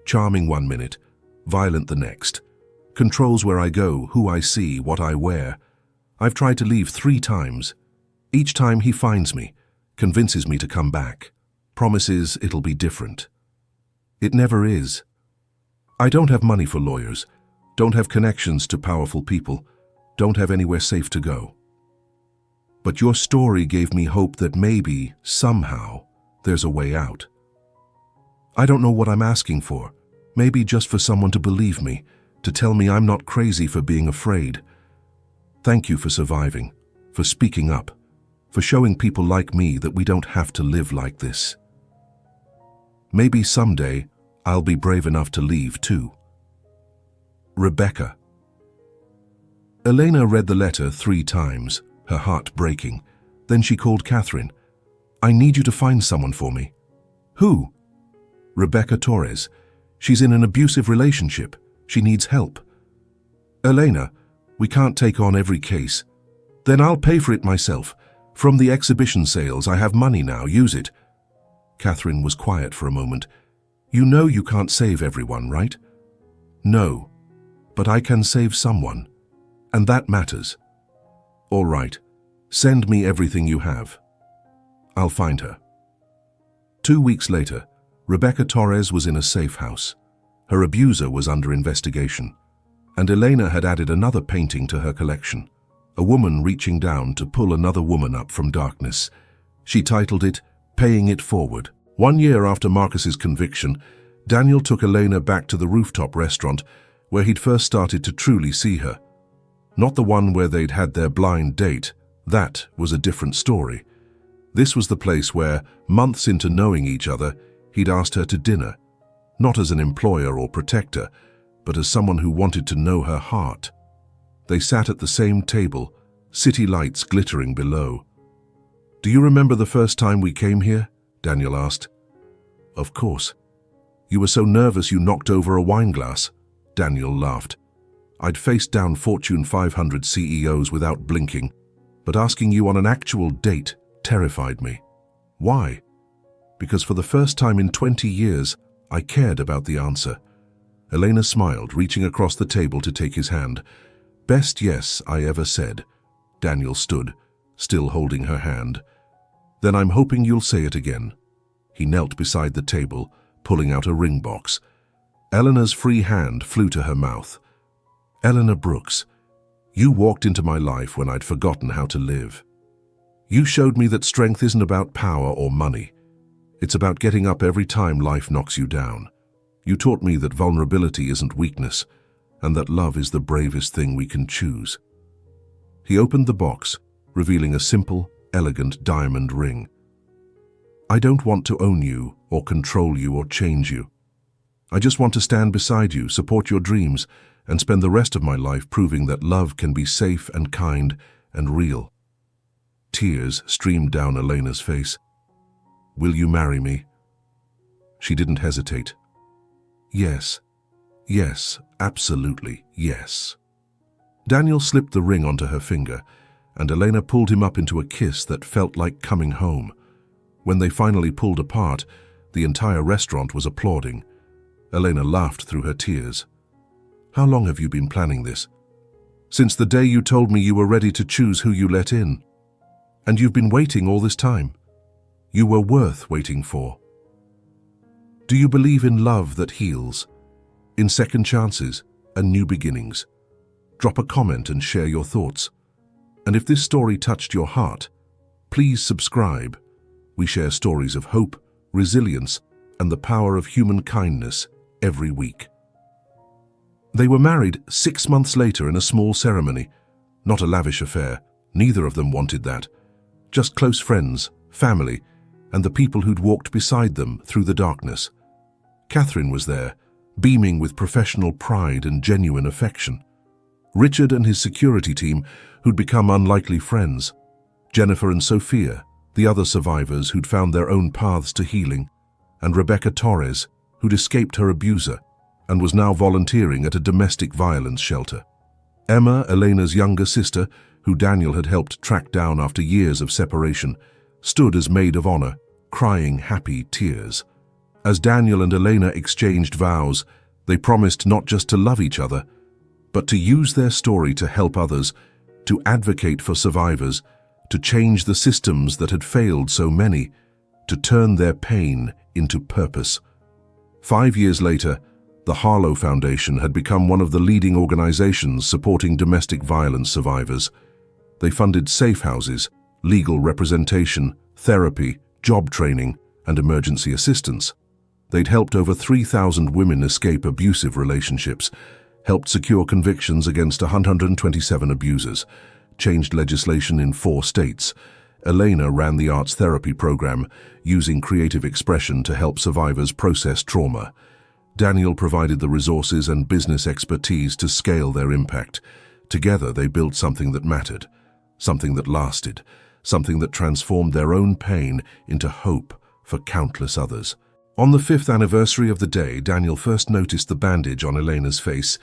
Charming one minute, violent the next. Controls where I go, who I see, what I wear. I've tried to leave 3 times. Each time he finds me, convinces me to come back, promises it'll be different. It never is. I don't have money for lawyers, don't have connections to powerful people, don't have anywhere safe to go. But your story gave me hope that maybe, somehow, there's a way out. I don't know what I'm asking for, maybe just for someone to believe me, to tell me I'm not crazy for being afraid. Thank you for surviving, for speaking up, for showing people like me that we don't have to live like this. Maybe someday I'll be brave enough to leave too. Rebecca. Elena read the letter 3 times, her heart breaking. Then she called Catherine. I need you to find someone for me. Who? Rebecca Torres. She's in an abusive relationship. She needs help. Elena, we can't take on every case. Then I'll pay for it myself. From the exhibition sales, I have money now, use it. Catherine was quiet for a moment. You know you can't save everyone, right? No, but I can save someone, and that matters. All right, send me everything you have. I'll find her. 2 weeks later, Rebecca Torres was in a safe house. Her abuser was under investigation, and Elena had added another painting to her collection, a woman reaching down to pull another woman up from darkness. She titled it, Paying It Forward. 1 year after Marcus's conviction, Daniel took Elena back to the rooftop restaurant where he'd first started to truly see her. Not the one where they'd had their blind date. That was a different story. This was the place where, months into knowing each other, he'd asked her to dinner, not as an employer or protector, but as someone who wanted to know her heart. They sat at the same table, city lights glittering below. Do you remember the first time we came here? Daniel asked. Of course. You were so nervous you knocked over a wine glass. Daniel laughed. I'd faced down Fortune 500 CEOs without blinking, but asking you on an actual date terrified me. Why? Because for the first time in 20 years, I cared about the answer. Elena smiled, reaching across the table to take his hand. Best yes I ever said. Daniel stood, still holding her hand. Then I'm hoping you'll say it again. He knelt beside the table, pulling out a ring box. Eleanor's free hand flew to her mouth. Eleanor Brooks, you walked into my life when I'd forgotten how to live. You showed me that strength isn't about power or money. It's about getting up every time life knocks you down. You taught me that vulnerability isn't weakness, and that love is the bravest thing we can choose. He opened the box, revealing a simple, elegant diamond ring. I don't want to own you, or control you, or change you. I just want to stand beside you, support your dreams, and spend the rest of my life proving that love can be safe and kind and real. Tears streamed down Elena's face. Will you marry me? She didn't hesitate. Yes, yes, absolutely, yes. Daniel slipped the ring onto her finger, and Elena pulled him up into a kiss that felt like coming home. When they finally pulled apart, the entire restaurant was applauding. Elena laughed through her tears. How long have you been planning this? Since the day you told me you were ready to choose who you let in. And you've been waiting all this time. You were worth waiting for. Do you believe in love that heals? In second chances and new beginnings? Drop a comment and share your thoughts. And if this story touched your heart, please subscribe. We share stories of hope, resilience, and the power of human kindness every week. They were married 6 months later in a small ceremony. Not a lavish affair. Neither of them wanted that. Just close friends, family, and the people who'd walked beside them through the darkness. Catherine was there, beaming with professional pride and genuine affection. Richard and his security team, who'd become unlikely friends. Jennifer and Sophia, the other survivors who'd found their own paths to healing, and Rebecca Torres, who'd escaped her abuser and was now volunteering at a domestic violence shelter. Emma, Elena's younger sister, who Daniel had helped track down after years of separation, stood as maid of honor, crying happy tears. As Daniel and Elena exchanged vows, they promised not just to love each other, but to use their story to help others, to advocate for survivors, to change the systems that had failed so many, to turn their pain into purpose. 5 years later, the Harlow Foundation had become one of the leading organizations supporting domestic violence survivors. They funded safe houses, legal representation, therapy, job training, and emergency assistance. They'd helped over 3,000 women escape abusive relationships, helped secure convictions against 127 abusers, changed legislation in 4 states. Elena ran the arts therapy program, using creative expression to help survivors process trauma. Daniel provided the resources and business expertise to scale their impact. Together, they built something that mattered, something that lasted, something that transformed their own pain into hope for countless others. On the 5th anniversary of the day Daniel first noticed the bandage on Elena's face,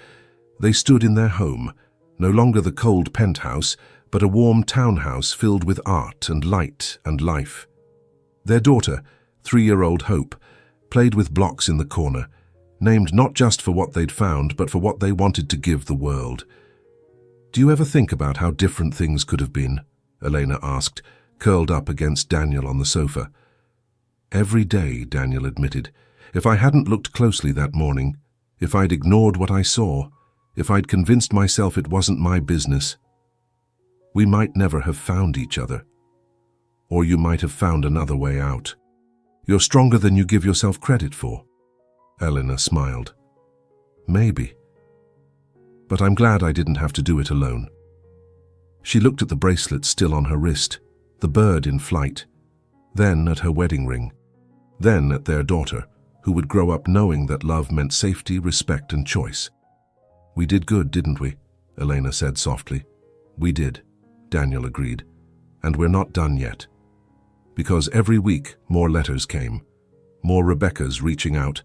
they stood in their home, no longer the cold penthouse, but a warm townhouse filled with art and light and life. Their daughter, 3-year-old Hope, played with blocks in the corner, named not just for what they'd found, but for what they wanted to give the world. "Do you ever think about how different things could have been?" Elena asked, curled up against Daniel on the sofa. "Every day," Daniel admitted. "If I hadn't looked closely that morning, if I'd ignored what I saw, if I'd convinced myself it wasn't my business, we might never have found each other. Or you might have found another way out. You're stronger than you give yourself credit for." Elena smiled. "Maybe. But I'm glad I didn't have to do it alone." She looked at the bracelet still on her wrist, the bird in flight, then at her wedding ring, then at their daughter, who would grow up knowing that love meant safety, respect, and choice. "We did good, didn't we?" Elena said softly. "We did," Daniel agreed. "And we're not done yet." Because every week more letters came, more Rebeccas reaching out,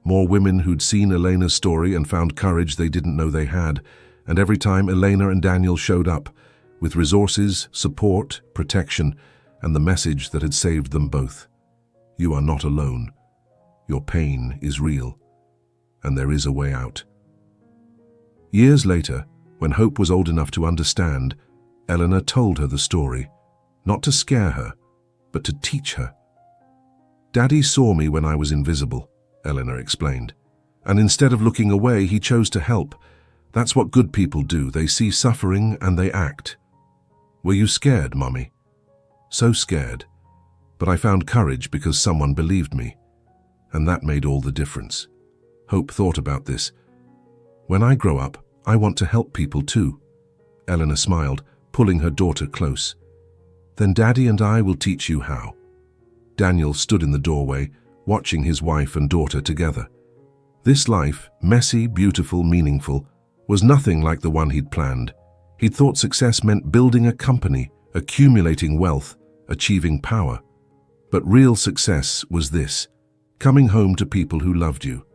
more women who'd seen Elena's story and found courage they didn't know they had, and every time Elena and Daniel showed up, with resources, support, protection, and the message that had saved them both. You are not alone. Your pain is real, and there is a way out. Years later, when Hope was old enough to understand, Eleanor told her the story, not to scare her, but to teach her. "Daddy saw me when I was invisible," Eleanor explained, "and instead of looking away, he chose to help. That's what good people do. They see suffering and they act." "Were you scared, Mommy?" "So scared. But I found courage because someone believed me. And that made all the difference." Hope thought about this. "When I grow up, I want to help people too." Eleanor smiled, pulling her daughter close. "Then Daddy and I will teach you how." Daniel stood in the doorway, watching his wife and daughter together. This life, messy, beautiful, meaningful, was nothing like the one he'd planned. He'd thought success meant building a company, accumulating wealth, achieving power. But real success was this: coming home to people who loved you,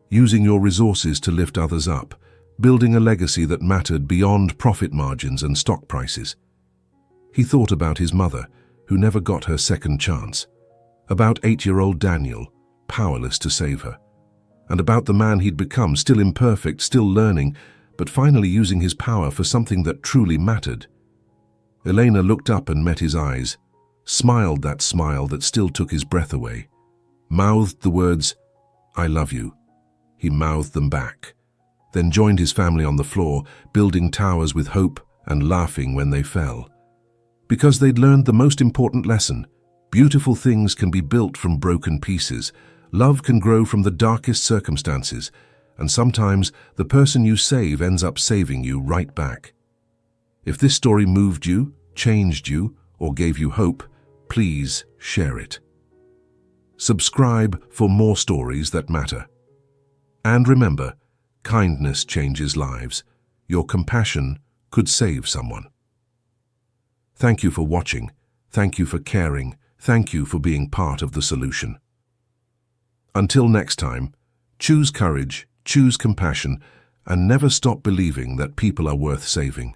using your resources to lift others up, building a legacy that mattered beyond profit margins and stock prices. He thought about his mother, who never got her second chance, about 8-year-old Daniel, powerless to save her, and about the man he'd become, still imperfect, still learning, but finally using his power for something that truly mattered. Elena looked up and met his eyes, smiled that smile that still took his breath away, mouthed the words, "I love you." He mouthed them back, then joined his family on the floor, building towers with hope and laughing when they fell. Because they'd learned the most important lesson: beautiful things can be built from broken pieces. Love can grow from the darkest circumstances, and sometimes the person you save ends up saving you right back. If this story moved you, changed you, or gave you hope, please share it. Subscribe for more stories that matter. And remember, kindness changes lives. Your compassion could save someone. Thank you for watching. Thank you for caring. Thank you for being part of the solution. Until next time, choose courage, choose compassion, and never stop believing that people are worth saving.